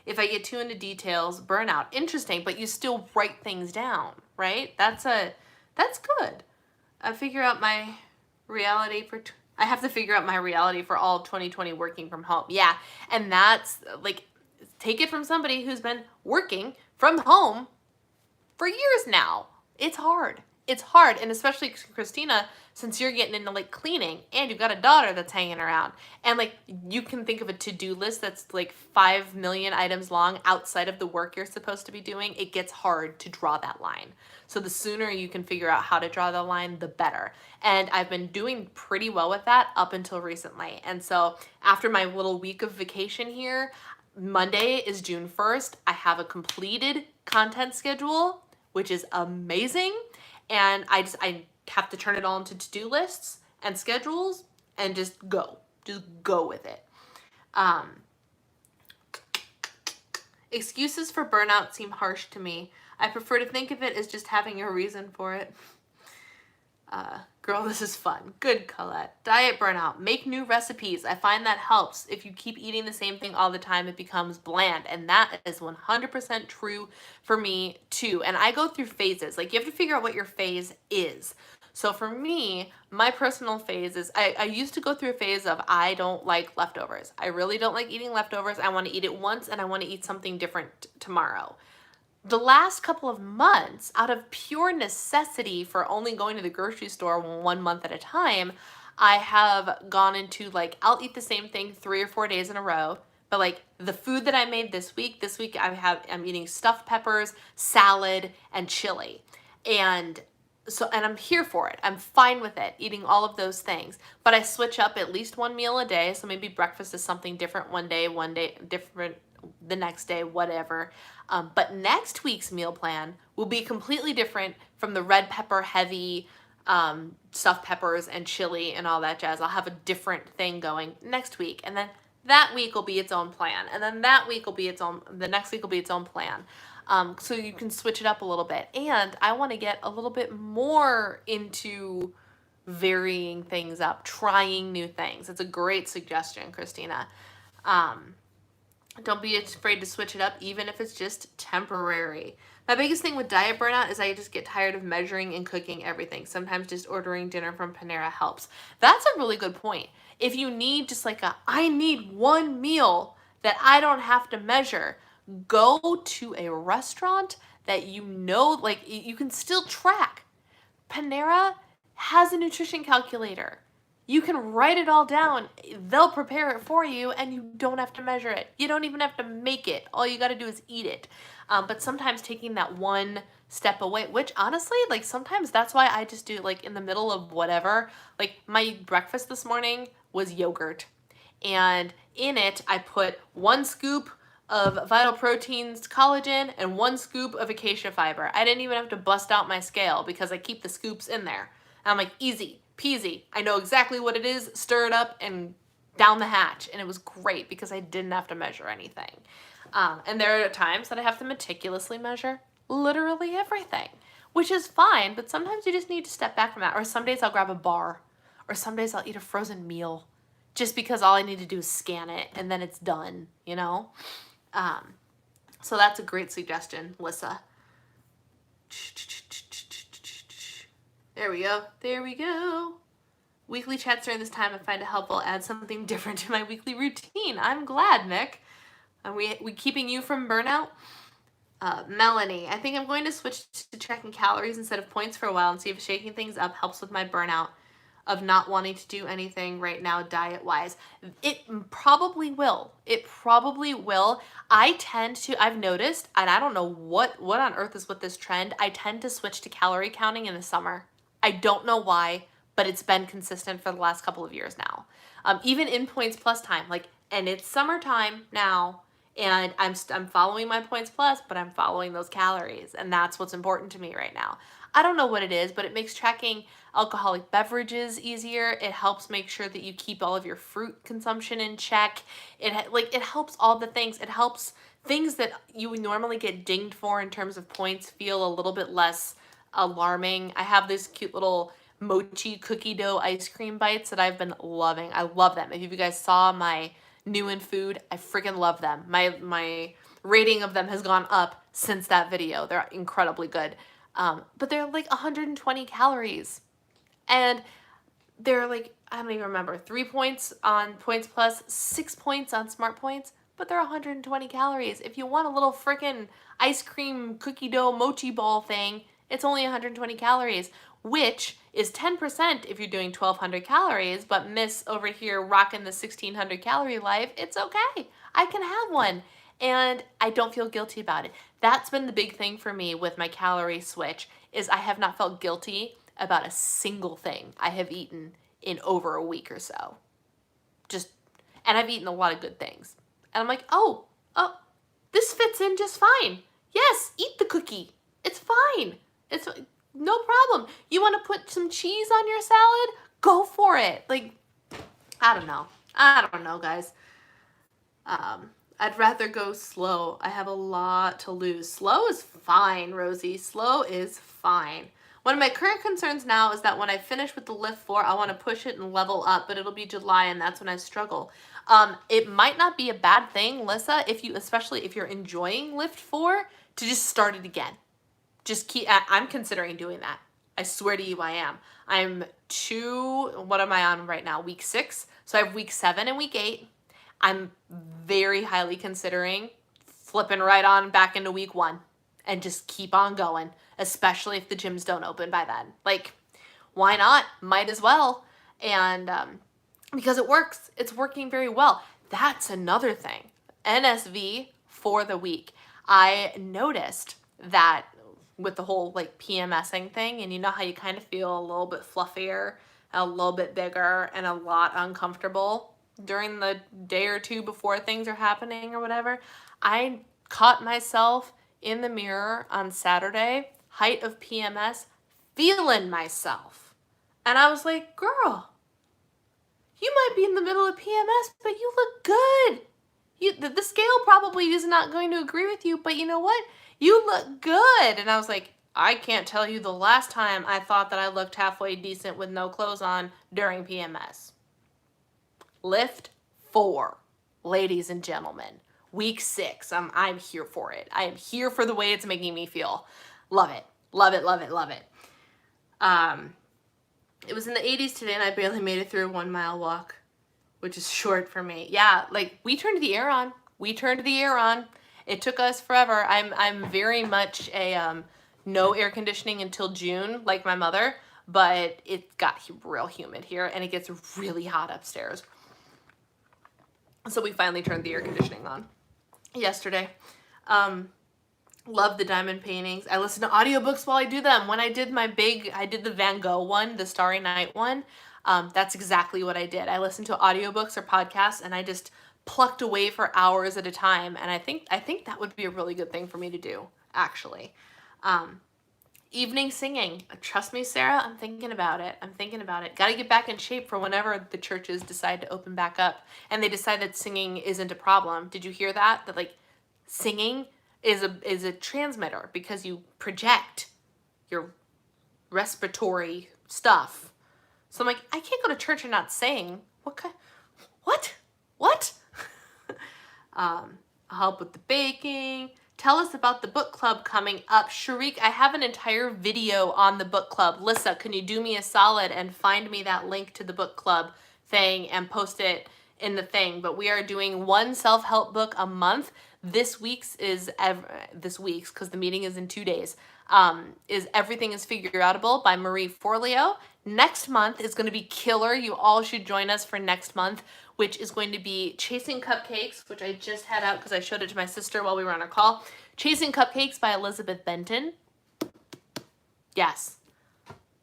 If I get too into details, burnout. Interesting, but you still write things down, right? That's good. I figure out my reality for, I have to figure out my reality for all of 2020 working from home. Yeah, and that's, like, take it from somebody who's been working from home for years now. It's hard. It's hard, and especially Christina, since you're getting into, like, cleaning, and you've got a daughter that's hanging around, and, like, you can think of a to-do list that's like 5 million items long outside of the work you're supposed to be doing. It gets hard to draw that line. So the sooner you can figure out how to draw the line, the better. And I've been doing pretty well with that up until recently. And so after my little week of vacation here, Monday is June 1st. I have a completed content schedule, which is amazing. And I have to turn it all into to-do lists and schedules and just go with it. Excuses for burnout seem harsh to me. I prefer to think of it as just having a reason for it. Girl, this is fun. Good, Colette. Diet burnout. Make new recipes. I find that helps. If you keep eating the same thing all the time, it becomes bland. And that is 100% true for me, too. And I go through phases. Like, you have to figure out what your phase is. So for me, my personal phase is, I used to go through a phase of, I don't like leftovers. I really don't like eating leftovers. I want to eat it once, and I want to eat something different tomorrow. The last couple of months, out of pure necessity for only going to the grocery store 1 month at a time, I have gone into, like, I'll eat the same thing 3 or 4 days in a row. But, like, the food that I made this week I'm eating stuffed peppers, salad, and chili. And I'm here for it. I'm fine with it, eating all of those things. But I switch up at least one meal a day. So maybe breakfast is something different one day different the next day, whatever. But next week's meal plan will be completely different from the red pepper heavy stuffed peppers and chili and all that jazz. I'll have a different thing going next week. And then that week will be its own plan. And then that week will be the next week will be its own plan. So you can switch it up a little bit. And I want to get a little bit more into varying things up, trying new things. It's a great suggestion, Christina. Don't be afraid to switch it up, even if it's just temporary. My biggest thing with diet burnout is I just get tired of measuring and cooking everything. Sometimes just ordering dinner from Panera helps. That's a really good point. If you need just like I need one meal that I don't have to measure, go to a restaurant that you know, like, you can still track. Panera has a nutrition calculator. You can write it all down. They'll prepare it for you, and you don't have to measure it. You don't even have to make it. All you got to do is eat it. But sometimes taking that one step away, which honestly, like, sometimes that's why I just do, like, in the middle of whatever. Like, my breakfast this morning was yogurt. And in it, I put 1 scoop of Vital Proteins collagen and 1 scoop of acacia fiber. I didn't even have to bust out my scale because I keep the scoops in there. And I'm like, easy peasy. I know exactly what it is, stir it up and down the hatch. And it was great because I didn't have to measure anything. And there are times that I have to meticulously measure literally everything, which is fine, but sometimes you just need to step back from that. Or some days I'll grab a bar, or some days I'll eat a frozen meal just because all I need to do is scan it and then it's done, you know? So that's a great suggestion, Lissa. There we go. There we go. Weekly chats during this time I find it helpful. Add something different to my weekly routine. I'm glad, Mick. Are we keeping you from burnout? Melanie, I think I'm going to switch to tracking calories instead of points for a while and see if shaking things up helps with my burnout of not wanting to do anything right now diet-wise. It probably will. It probably will. I've noticed, and I don't know what on earth is with this trend, I tend to switch to calorie counting in the summer. I don't know why, but it's been consistent for the last couple of years now. Even in Points Plus time, and it's summertime now, and I'm following my Points Plus, but I'm following those calories, and that's what's important to me right now. I don't know what it is, but it makes tracking alcoholic beverages easier. It helps make sure that you keep all of your fruit consumption in check. It helps all the things. It helps things that you would normally get dinged for in terms of points feel a little bit less alarming. I have these cute little mochi cookie dough ice cream bites that I've been loving. I love them. If you guys saw my new in food, I freaking love them. My rating of them has gone up since that video. They're incredibly good. But they're like 120 calories. And they're like, I don't even remember, 3 points on Points Plus, 6 points on Smart Points, but they're 120 calories. If you want a little freaking ice cream cookie dough mochi ball thing, it's only 120 calories, which is 10% if you're doing 1,200 calories, but Miss over here rocking the 1,600 calorie life, it's okay. I can have one. And I don't feel guilty about it. That's been the big thing for me with my calorie switch, is I have not felt guilty about a single thing I have eaten in over a week or so. And I've eaten a lot of good things. And I'm like, oh, this fits in just fine. Yes, eat the cookie. It's fine. It's no problem. You want to put some cheese on your salad? Go for it. I don't know, guys. I'd rather go slow. I have a lot to lose. Slow is fine, Rosie. Slow is fine. One of my current concerns now is that when I finish with the Lift 4, I want to push it and level up, but it'll be July, and that's when I struggle. It might not be a bad thing, Lissa, especially if you're enjoying Lift 4, to just start it again. I'm considering doing that. I swear to you I am. What am I on right now? Week 6. So I have week 7 and week 8. I'm very highly considering flipping right on back into week 1 and just keep on going, especially if the gyms don't open by then. Why not? Might as well. And because it works. It's working very well. That's another thing. NSV for the week. I noticed that with the whole PMSing thing, and you know how you kind of feel a little bit fluffier, a little bit bigger, and a lot uncomfortable during the day or two before things are happening or whatever. I caught myself in the mirror on Saturday, height of PMS, feeling myself. And I was like, girl, you might be in the middle of PMS, but you look good. The scale probably is not going to agree with you, but you know what? You look good. And I was like, I can't tell you the last time I thought that I looked halfway decent with no clothes on during PMS. Lift 4, ladies and gentlemen. Week 6. I'm here for it. I am here for the way it's making me feel. Love it. Love it, love it, love it. It was in the 80s today and I barely made it through a 1 mile walk, which is short for me. Yeah, we turned the air on. It took us forever. I'm very much a no air conditioning until June, like my mother, but it got real humid here and it gets really hot upstairs. So we finally turned the air conditioning on yesterday. Love the diamond paintings. I listen to audiobooks while I do them. When I did the Van Gogh one, the Starry Night one, that's exactly what I did. I listened to audiobooks or podcasts and I just plucked away for hours at a time. And I think that would be a really good thing for me to do, actually. Evening singing. Trust me, Sarah, I'm thinking about it. Got to get back in shape for whenever the churches decide to open back up and they decide that singing isn't a problem. Did you hear that? That like singing is a transmitter because you project your respiratory stuff. So I'm like, I can't go to church and not sing. What? I'll help with the baking. Tell us about the book club coming up. Sharik, I have an entire video on the book club. Lissa, can you do me a solid and find me that link to the book club thing and post it in the thing? But we are doing one self-help book a month. This week's, because the meeting is in 2 days, is Everything is Figureoutable by Marie Forleo. Next month is going to be killer. You all should join us for next month, which is going to be Chasing Cupcakes, which I just had out because I showed it to my sister while we were on our call. Chasing Cupcakes by Elizabeth Benton. Yes.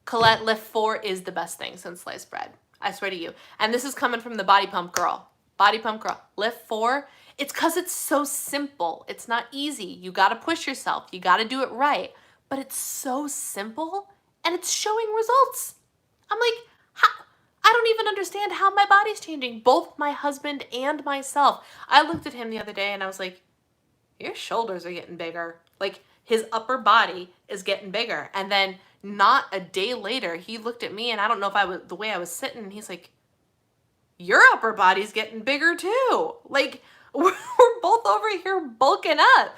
Colette, lift 4 is the best thing since sliced bread. I swear to you. And this is coming from the Body Pump Girl. Body Pump Girl. Lift 4. It's because it's so simple. It's not easy. You got to push yourself. You got to do it right. But it's so simple and it's showing results. I'm like, I don't even understand how my body's changing. Both my husband and myself. I looked at him the other day and I was like, your shoulders are getting bigger. Like his upper body is getting bigger. And then not a day later, he looked at me and I don't know if the way I was sitting, he's like, your upper body's getting bigger too. Like we're both over here bulking up,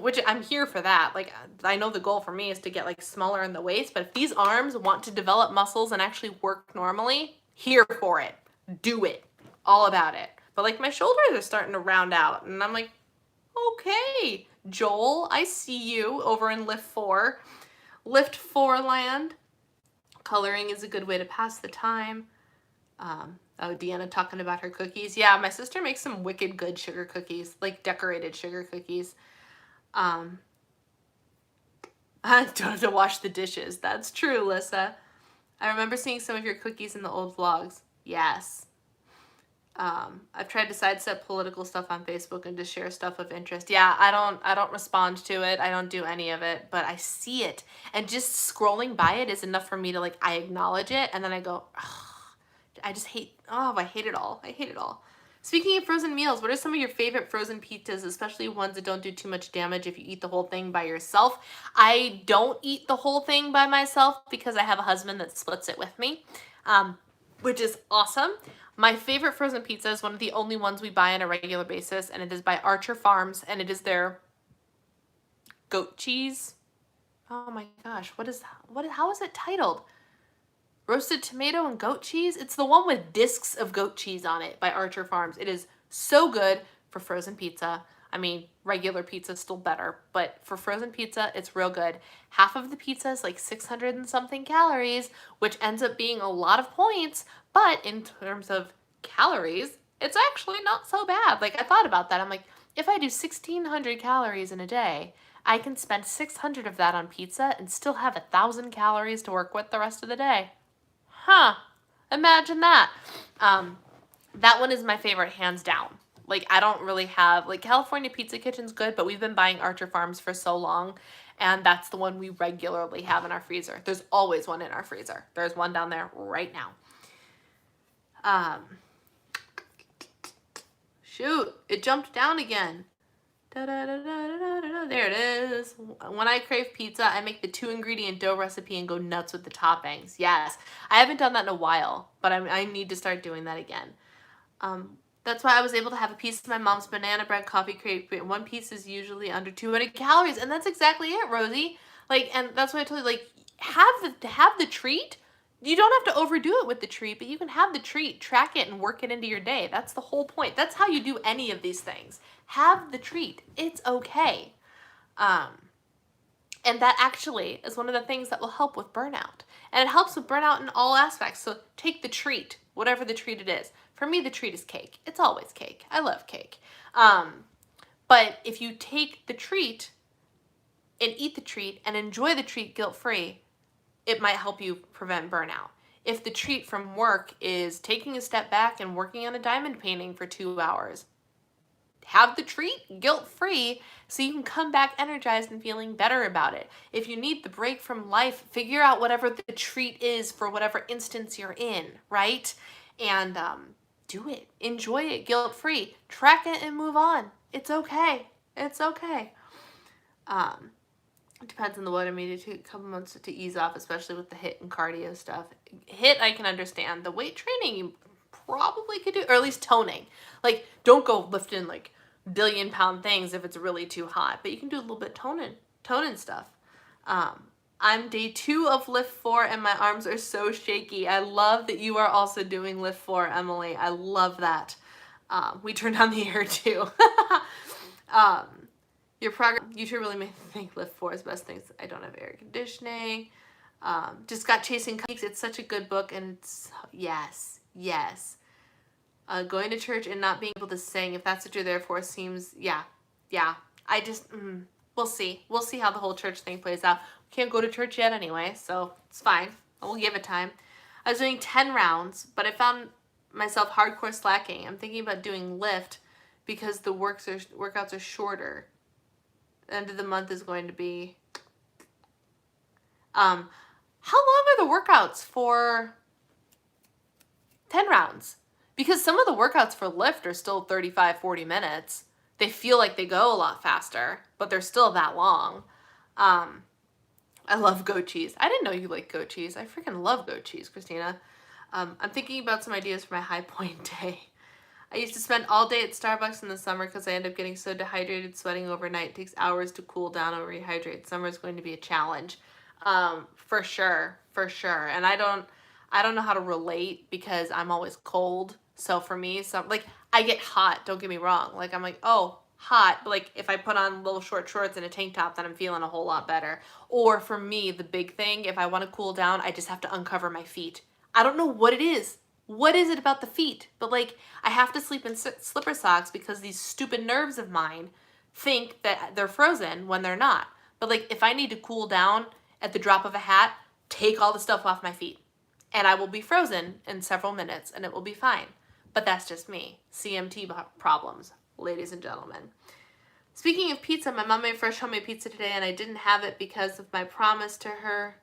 which I'm here for that. Like I know the goal for me is to get like smaller in the waist, but if these arms want to develop muscles and actually work normally, here for it. Do it. All about it. But like my shoulders are starting to round out and I'm like, okay, Joel, I see you over in Lift 4. Lift 4 land. Coloring is a good way to pass the time. Oh, Deanna talking about her cookies. Yeah, my sister makes some wicked good sugar cookies, like decorated sugar cookies. I don't have to wash the dishes. That's true, Lissa. I remember seeing some of your cookies in the old vlogs. Yes. I've tried to sidestep political stuff on Facebook and just share stuff of interest. Yeah, I don't respond to it. I don't do any of it, but I see it. And just scrolling by it is enough for me to like, I acknowledge it and then I go, ugh. I hate it all. I hate it all. Speaking of frozen meals, what are some of your favorite frozen pizzas, especially ones that don't do too much damage if you eat the whole thing by yourself? I don't eat the whole thing by myself because I have a husband that splits it with me, which is awesome. My favorite frozen pizza is one of the only ones we buy on a regular basis, and it is by Archer Farms, and it is their goat cheese. Oh my gosh, how is it titled? Roasted tomato and goat cheese? It's the one with discs of goat cheese on it by Archer Farms. It is so good for frozen pizza. I mean, regular pizza is still better, but for frozen pizza, it's real good. Half of the pizza is like 600 and something calories, which ends up being a lot of points, but in terms of calories, it's actually not so bad. Like, I thought about that. I'm like, if I do 1,600 calories in a day, I can spend 600 of that on pizza and still have 1,000 calories to work with the rest of the day. Huh, imagine that. That one is my favorite, hands down. Like, I don't really have, like, California Pizza Kitchen's good, but we've been buying Archer Farms for so long, and that's the one we regularly have in our freezer. There's always one in our freezer. There's one down there right now. Shoot, it jumped down again. There it is. When I crave pizza, I make the 2-ingredient dough recipe and go nuts with the toppings. Yes. I haven't done that in a while, but I need to start doing that again. That's why I was able to have a piece of my mom's banana bread coffee crepe. One piece is usually under 200 calories, and that's exactly it, Rosie. Like, and that's why I told you, like, have the treat. You don't have to overdo it with the treat, but you can have the treat, track it, and work it into your day. That's the whole point. That's how you do any of these things. Have the treat. It's okay. And that actually is one of the things that will help with burnout. And it helps with burnout in all aspects. So take the treat, whatever the treat it is. For me, the treat is cake. It's always cake. I love cake. But if you take the treat and eat the treat and enjoy the treat guilt-free, it might help you prevent burnout. If the treat from work is taking a step back and working on a diamond painting for 2 hours, have the treat guilt-free so you can come back energized and feeling better about it. If you need the break from life, figure out whatever the treat is for whatever instance you're in, right? And do it. Enjoy it guilt-free. Track it and move on. It's okay. It's okay. It depends on the weather. Maybe it take a couple months to ease off, especially with the HIIT and cardio stuff. HIIT, I can understand. The weight training, you probably could do, or at least toning. Like, don't go lifting like billion-pound things if it's really too hot, but you can do a little bit toning stuff. I'm day 2 of lift 4 and my arms are so shaky. I love that you are also doing lift 4, Emily. I love that. We turned on the air too. Your progress, you should really make me think lift 4 is best things. I don't have air conditioning. Just got Chasing Cupcakes. It's such a good book, and it's, yes. Going to church and not being able to sing, if that's what you're there for, seems, yeah. I just, we'll see. We'll see how the whole church thing plays out. We can't go to church yet anyway, so it's fine. We'll give it time. I was doing 10 rounds, but I found myself hardcore slacking. I'm thinking about doing lift because the workouts are shorter. The end of the month is going to be, how long are the workouts for 10 rounds? Because some of the workouts for lift are still 35, 40 minutes. They feel like they go a lot faster, but they're still that long. I love goat cheese. I didn't know you like goat cheese. I freaking love goat cheese, Christina. I'm thinking about some ideas for my high point day. I used to spend all day at Starbucks in the summer because I end up getting so dehydrated, sweating overnight. It takes hours to cool down and rehydrate. Summer is going to be a challenge. For sure. And I don't know how to relate because I'm always cold. So for me, I get hot, don't get me wrong. Like, I'm like, oh, hot. But like, if I put on little short shorts and a tank top, then I'm feeling a whole lot better. Or for me, the big thing, if I want to cool down, I just have to uncover my feet. I don't know what it is. What is it about the feet? But like, I have to sleep in slipper socks because these stupid nerves of mine think that they're frozen when they're not. But like, if I need to cool down at the drop of a hat, take all the stuff off my feet. And I will be frozen in several minutes and it will be fine. But that's just me. CMT problems, ladies and gentlemen. Speaking of pizza, my mom made fresh homemade pizza today and I didn't have it because of my promise to her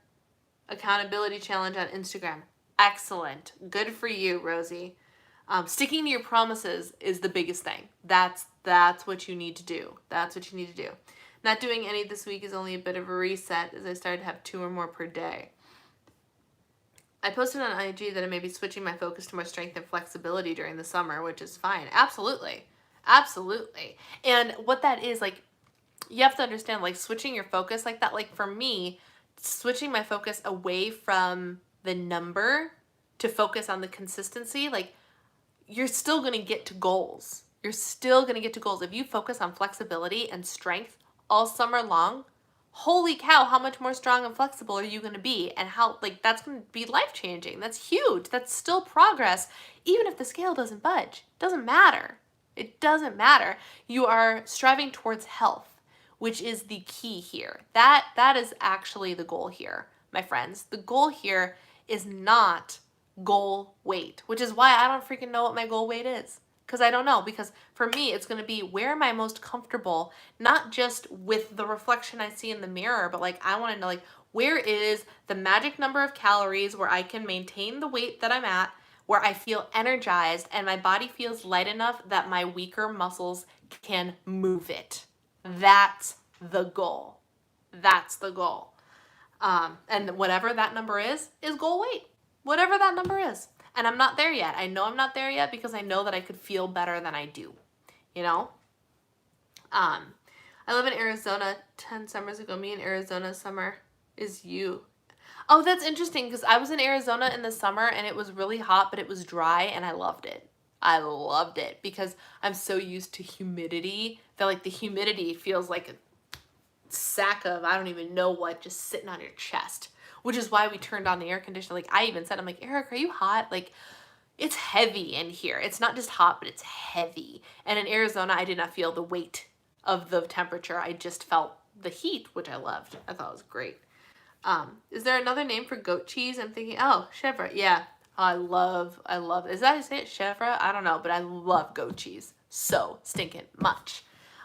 accountability challenge on Instagram. Excellent. Good for you, Rosie. Sticking to your promises is the biggest thing. That's what you need to do. That's what you need to do. Not doing any this week is only a bit of a reset as I started to have 2 or more per day. I posted on IG that I may be switching my focus to more strength and flexibility during the summer, which is fine. Absolutely. And what that is, like, you have to understand, like, switching your focus like that, like, for me, switching my focus away from the number to focus on the consistency, like, you're still going to get to goals. If you focus on flexibility and strength all summer long, holy cow, how much more strong and flexible are you going to be? And how, like, that's going to be life-changing. That's huge. That's still progress. Even if the scale doesn't budge, it doesn't matter. You are striving towards health, which is the key here. That is actually the goal here, my friends. The goal here is not goal weight, which is why I don't freaking know what my goal weight is. Because I don't know. Because for me, it's going to be where am I most comfortable, not just with the reflection I see in the mirror, but like I want to know, like, where is the magic number of calories where I can maintain the weight that I'm at, where I feel energized and my body feels light enough that my weaker muscles can move it. That's the goal. And whatever that number is goal weight. Whatever that number is. And I'm not there yet. I know I'm not there yet because I know that I could feel better than I do. You know? I live in Arizona 10 summers ago. Me in Arizona summer is you. Oh, that's interesting because I was in Arizona in the summer and it was really hot, but it was dry and I loved it. I loved it because I'm so used to humidity that like the humidity feels like a sack of I don't even know what just sitting on your chest. Which is why we turned on the air conditioner. Like I even said, I'm like, Eric, are you hot? Like it's heavy in here. It's not just hot, but it's heavy. And in Arizona, I did not feel the weight of the temperature. I just felt the heat, which I loved. I thought it was great. Is there another name for goat cheese? I'm thinking, oh, chèvre. Yeah. I love, is that how you say it? Chèvre? I don't know, but I love goat cheese. so stinking much.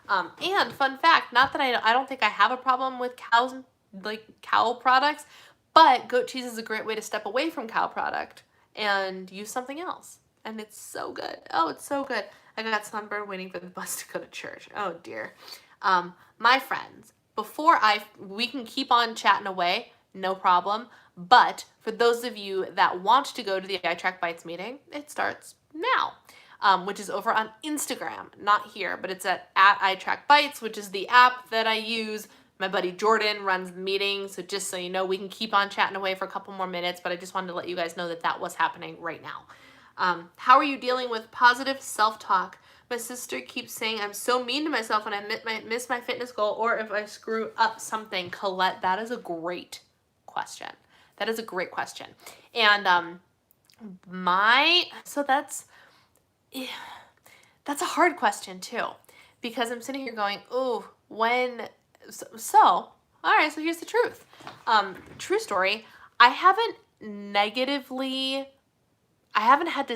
And fun fact, not that I don't think I have a problem with cows, like cow products, but goat cheese is a great way to step away from cow product and use something else. And it's so good. Oh, it's so good. I got sunburned waiting for the bus to go to church. Oh dear. My friends, we can keep on chatting away, no problem. But for those of you that want to go to the iTrack Bites meeting, it starts now. Which is over on Instagram, not here, but it's at iTrack Bites, which is the app that I use. My buddy Jordan runs the meeting, so just so you know, we can keep on chatting away for a couple more minutes, but I just wanted to let you guys know that that was happening right now. How are you dealing with positive self-talk? My sister keeps saying I'm so mean to myself when I miss my fitness goal or if I screw up something. Colette, that is a great question. That is a great question. And that's a hard question too, because I'm sitting here going, oh, all right, so here's the truth. True story, I haven't had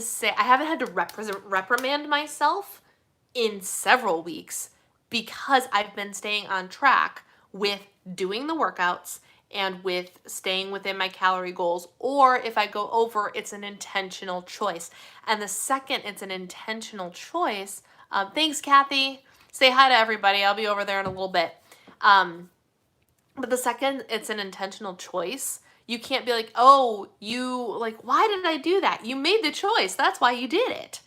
to reprimand myself in several weeks because I've been staying on track with doing the workouts and with staying within my calorie goals, or if I go over, it's an intentional choice. And the second it's an intentional choice, thanks, Kathy. Say hi to everybody. I'll be over there in a little bit. But the second it's an intentional choice, you can't be like, oh, why did I do that? You made the choice. That's why you did it.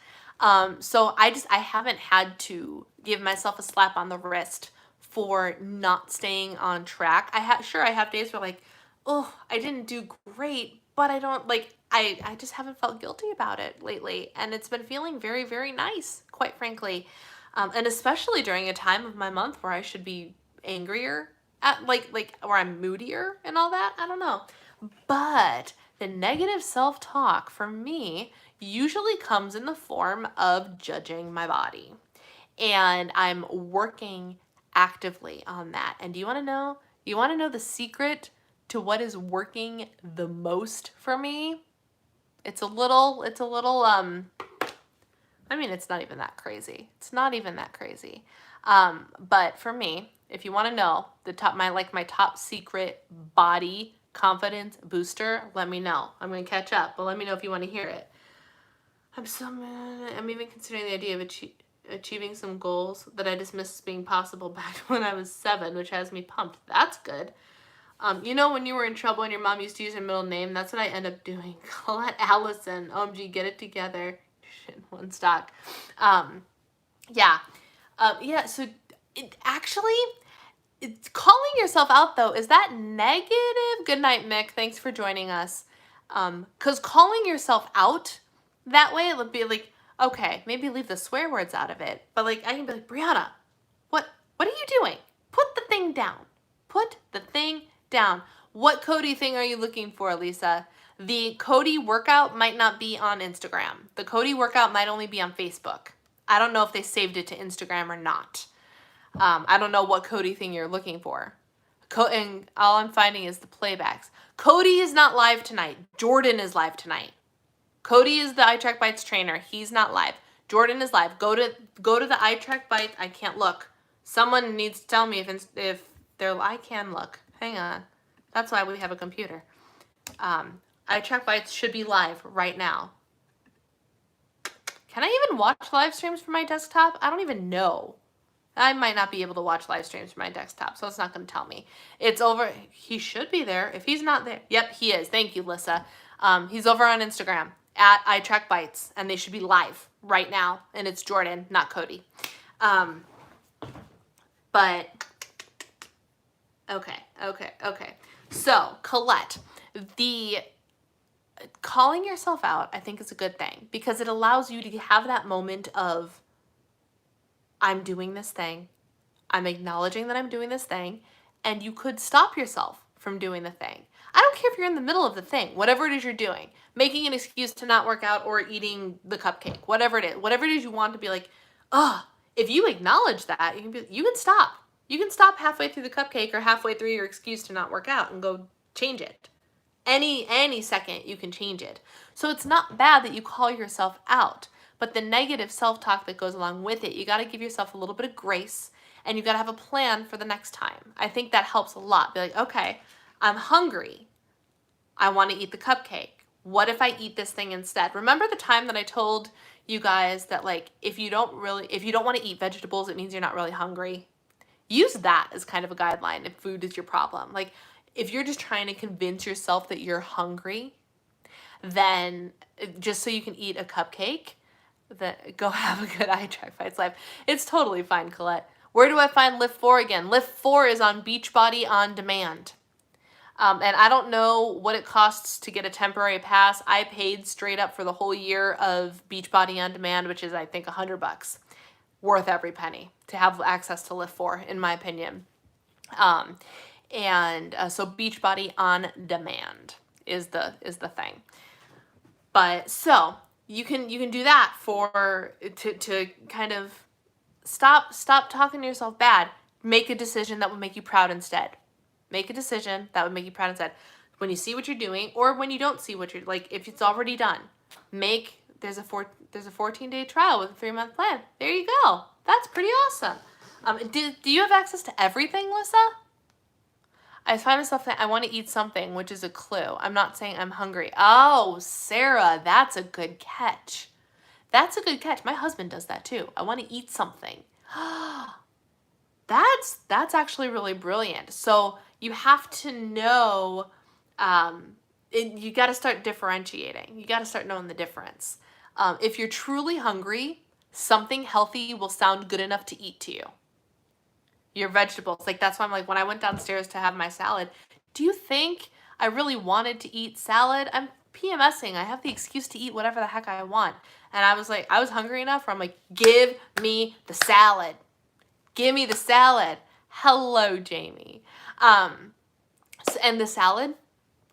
So I haven't had to give myself a slap on the wrist for not staying on track. I have days where oh, I didn't do great, but I just haven't felt guilty about it lately. And it's been feeling very, very nice, quite frankly. And especially during a time of my month where I should be angrier at where I'm moodier and all that. I don't know. But the negative self-talk for me usually comes in the form of judging my body. And I'm working actively on that. And do you want to know? You want to know the secret to what is working the most for me? It's not even that crazy. It's not even that crazy. But for me, if you want to know my top secret body confidence booster, let me know. I'm going to catch up, but let me know if you want to hear it. I'm even considering the idea of achieving some goals that I dismissed as being possible back when I was 7, which has me pumped. That's good. When you were in trouble and your mom used to use your middle name, that's what I end up doing. Colette Allison. OMG, get it together. Shit, one stock. So it's calling yourself out though, is that negative? Good night, Mick. Thanks for joining us. Because calling yourself out that way, it would be like, okay, maybe leave the swear words out of it. But I can be like, Brianna, what are you doing? Put the thing down. Put the thing down. What Cody thing are you looking for, Lisa? The Cody workout might not be on Instagram. The Cody workout might only be on Facebook. I don't know if they saved it to Instagram or not. I don't know what Cody thing you're looking for. And all I'm finding is the playbacks. Cody is not live tonight. Jordan is live tonight. Cody is the iTrack Bites trainer. He's not live. Jordan is live. Go to the iTrack Bites. I can't look. Someone needs to tell me if they're. I can look. Hang on. That's why we have a computer. iTrack Bites should be live right now. Can I even watch live streams from my desktop? I don't even know. I might not be able to watch live streams from my desktop, so it's not going to tell me. It's over. He should be there. If he's not there. Yep, he is. Thank you, Lissa. He's over on Instagram at iTrack Bites, and they should be live right now. And it's Jordan, not Cody. But, okay. So, Colette, the calling yourself out, I think, is a good thing because it allows you to have that moment of, I'm doing this thing. I'm acknowledging that I'm doing this thing, and you could stop yourself from doing the thing. I don't care if you're in the middle of the thing, whatever it is you're doing, making an excuse to not work out or eating the cupcake, whatever it is you want to be like, if you acknowledge that, you can stop. You can stop halfway through the cupcake or halfway through your excuse to not work out and go change it. Any second you can change it. So it's not bad that you call yourself out, but the negative self-talk that goes along with it, you got to give yourself a little bit of grace, and you got to have a plan for the next time. I think that helps a lot. Be like, okay, I'm hungry. I want to eat the cupcake. What if I eat this thing instead? Remember the time that I told you guys that, like, if you don't want to eat vegetables, it means you're not really hungry? Use that as kind of a guideline if food is your problem. Like, if you're just trying to convince yourself that you're hungry, then just so you can eat a cupcake, then go have a good eye track fights life. It's totally fine, Colette. Where do I find Lift 4 again? Lift 4 is on Beachbody On Demand. And I don't know what it costs to get a temporary pass. I paid straight up for the whole year of Beachbody On Demand, which is, I think, $100. Worth every penny to have access to Lift 4, in my opinion. So Beachbody On Demand is the thing. But so you can do that to kind of stop talking to yourself bad. Make a decision that will make you proud instead. Make a decision that would make you proud instead. When you see what you're doing, or when you don't see what you're, like, if it's already done, there's a 14-day trial with a 3-month plan. There you go. That's pretty awesome. Do you have access to everything, Lissa? I find myself saying I want to eat something, which is a clue. I'm not saying I'm hungry. Oh, Sarah, that's a good catch. That's a good catch. My husband does that too. I want to eat something. That's actually really brilliant. So you have to know, you got to start differentiating. You got to start knowing the difference. If you're truly hungry, something healthy will sound good enough to eat to you. Your vegetables, like, that's why I'm like, when I went downstairs to have my salad, do you think I really wanted to eat salad? I'm PMSing. I have the excuse to eat whatever the heck I want. And I was like, I was hungry enough where I'm like, give me the salad. Give me the salad. Hello, Jamie. And the salad,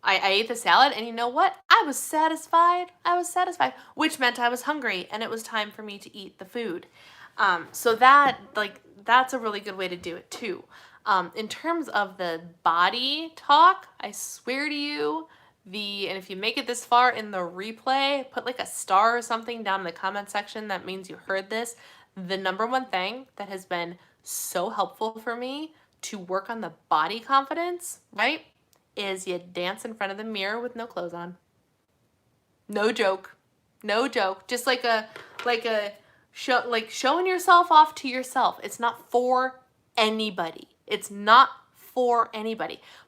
I ate the salad, and you know what? I was satisfied. Which meant I was hungry, and it was time for me to eat the food. So that's a really good way to do it too. In terms of the body talk, I swear to you, and if you make it this far in the replay, put like a star or something down in the comment section. That means you heard this. The number one thing that has been so helpful for me to work on the body confidence, right, is you dance in front of the mirror with no clothes on. No joke. Just like showing yourself off to yourself. It's not for anybody.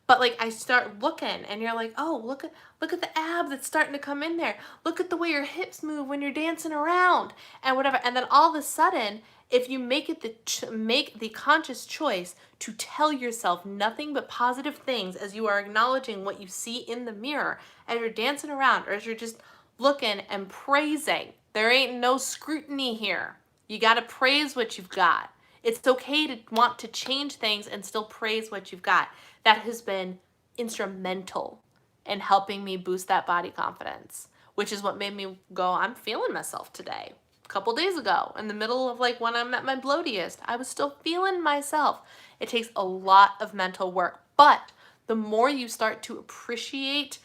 But like, I start looking, and you're like, oh, look at the ab that's starting to come in there. Look at the way your hips move when you're dancing around and whatever. And then all of a sudden, if you make the conscious choice to tell yourself nothing but positive things as you are acknowledging what you see in the mirror, as you're dancing around, or as you're just looking and praising. There ain't no scrutiny here. You got to praise what you've got. It's okay to want to change things and still praise what you've got. That has been instrumental in helping me boost that body confidence, which is what made me go, I'm feeling myself today. A couple days ago, in the middle of like when I'm at my bloatiest, I was still feeling myself. It takes a lot of mental work, but the more you start to appreciate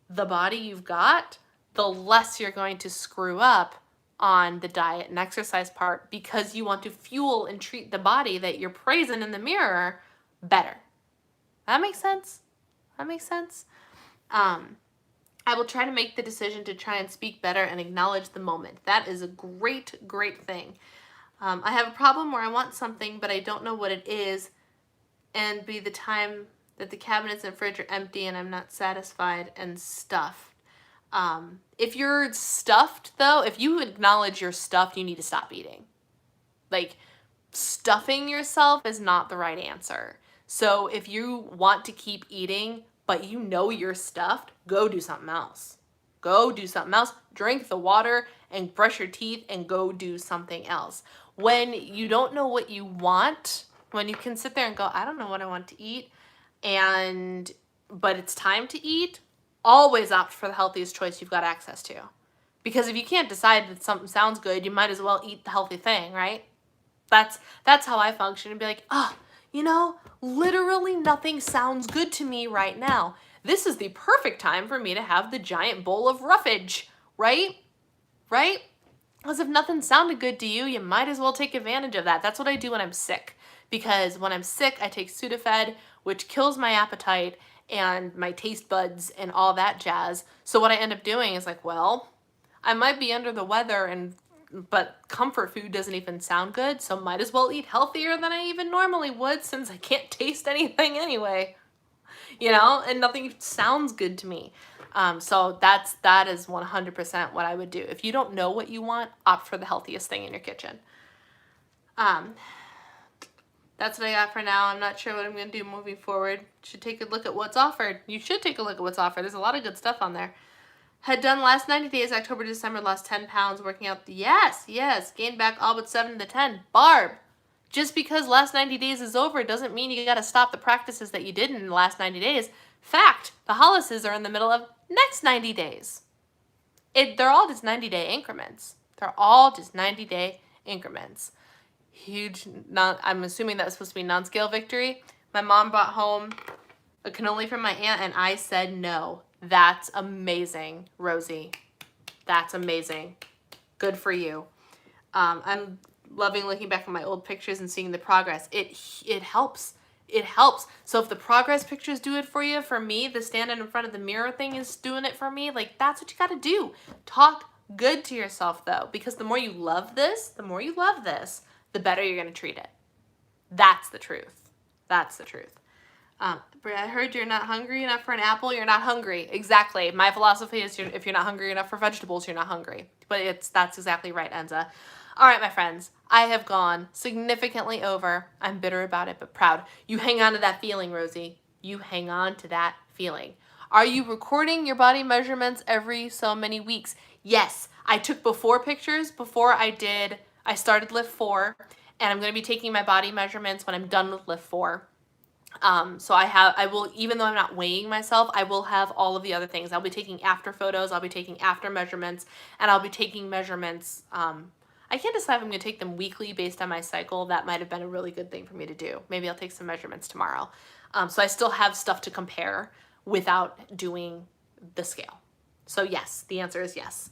the body you've got, the less you're going to screw up on the diet and exercise part, because you want to fuel and treat the body that you're praising in the mirror better. That makes sense? I will try to make the decision to try and speak better and acknowledge the moment. That is a great thing. I have a problem where I want something, but I don't know what it is, and be the time that the cabinets and fridge are empty and I'm not satisfied and stuffed. If you're stuffed, though, if you acknowledge you're stuffed, you need to stop eating. Like, stuffing yourself is not the right answer. So if you want to keep eating, but you know you're stuffed, go do something else. Drink the water and brush your teeth and go do something else. When you don't know what you want, when you can sit there and go, I don't know what I want to eat, but it's time to eat, always opt for the healthiest choice you've got access to. Because if you can't decide that something sounds good, you might as well eat the healthy thing, right? That's how I function, and be like, literally nothing sounds good to me right now. This is the perfect time for me to have the giant bowl of roughage, right? Because if nothing sounded good to you, you might as well take advantage of that. That's what I do when I'm sick. Because when I'm sick, I take Sudafed, which kills my appetite and my taste buds and all that jazz. So what I end up doing is like, well, I might be under the weather but comfort food doesn't even sound good, so might as well eat healthier than I even normally would since I can't taste anything anyway. And nothing sounds good to me. So that is 100% what I would do. If you don't know what you want, opt for the healthiest thing in your kitchen. That's what I got for now. I'm not sure what I'm going to do moving forward. Should take a look at what's offered. You should take a look at what's offered. There's a lot of good stuff on there. Had done last 90 days, October, December, lost 10 pounds, working out. Yes. Gained back all but 7 to 10. Barb, just because last 90 days is over doesn't mean you got to stop the practices that you did in the last 90 days. Fact, the Hollises are in the middle of next 90 days. They're all just 90-day increments. Huge, I'm assuming that was supposed to be non-scale victory. My mom brought home a cannoli from my aunt, and I said no. That's amazing, Rosie. That's amazing. Good for you. I'm loving looking back at my old pictures and seeing the progress. It helps. It helps. So if the progress pictures do it for you, for me, the standing in front of the mirror thing is doing it for me. Like, that's what you got to do. Talk good to yourself, though, because the more you love this, the better you're going to treat it. That's the truth. That's the truth. I heard you're not hungry enough for an apple. You're not hungry. Exactly. My philosophy is if you're not hungry enough for vegetables, you're not hungry. But that's exactly right, Enza. All right, my friends. I have gone significantly over. I'm bitter about it, but proud. You hang on to that feeling, Rosie. You hang on to that feeling. Are you recording your body measurements every so many weeks? Yes. I took before pictures before I started lift 4, and I'm going to be taking my body measurements when I'm done with lift 4. So I will, even though I'm not weighing myself, I will have all of the other things. I'll be taking after photos, I'll be taking after measurements, and I'll be taking measurements. I can't decide if I'm going to take them weekly based on my cycle. That might have been a really good thing for me to do. Maybe I'll take some measurements tomorrow. So I still have stuff to compare without doing the scale. So yes, the answer is yes.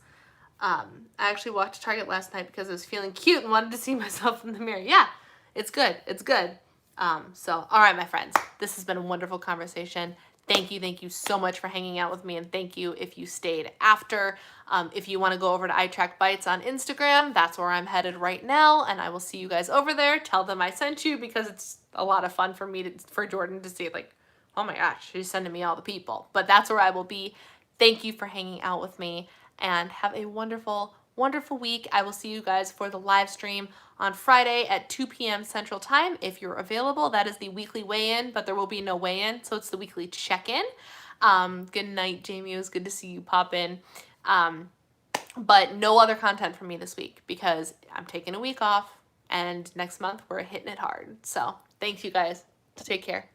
I actually walked to Target last night because I was feeling cute and wanted to see myself in the mirror. Yeah, it's good. It's good. All right, my friends, this has been a wonderful conversation. Thank you so much for hanging out with me, and thank you if you stayed after. If you want to go over to iTrackBites on Instagram, that's where I'm headed right now, and I will see you guys over there. Tell them I sent you because it's a lot of fun for Jordan to see, like, oh my gosh, she's sending me all the people. But that's where I will be. Thank you for hanging out with me, and have a wonderful, wonderful week. I will see you guys for the live stream on Friday at 2 p.m. Central Time. If you're available, that is the weekly weigh-in, but there will be no weigh-in, so it's the weekly check-in. Good night, Jamie. It was good to see you pop in. But no other content from me this week because I'm taking a week off, and next month we're hitting it hard. So thanks, you guys. Take care.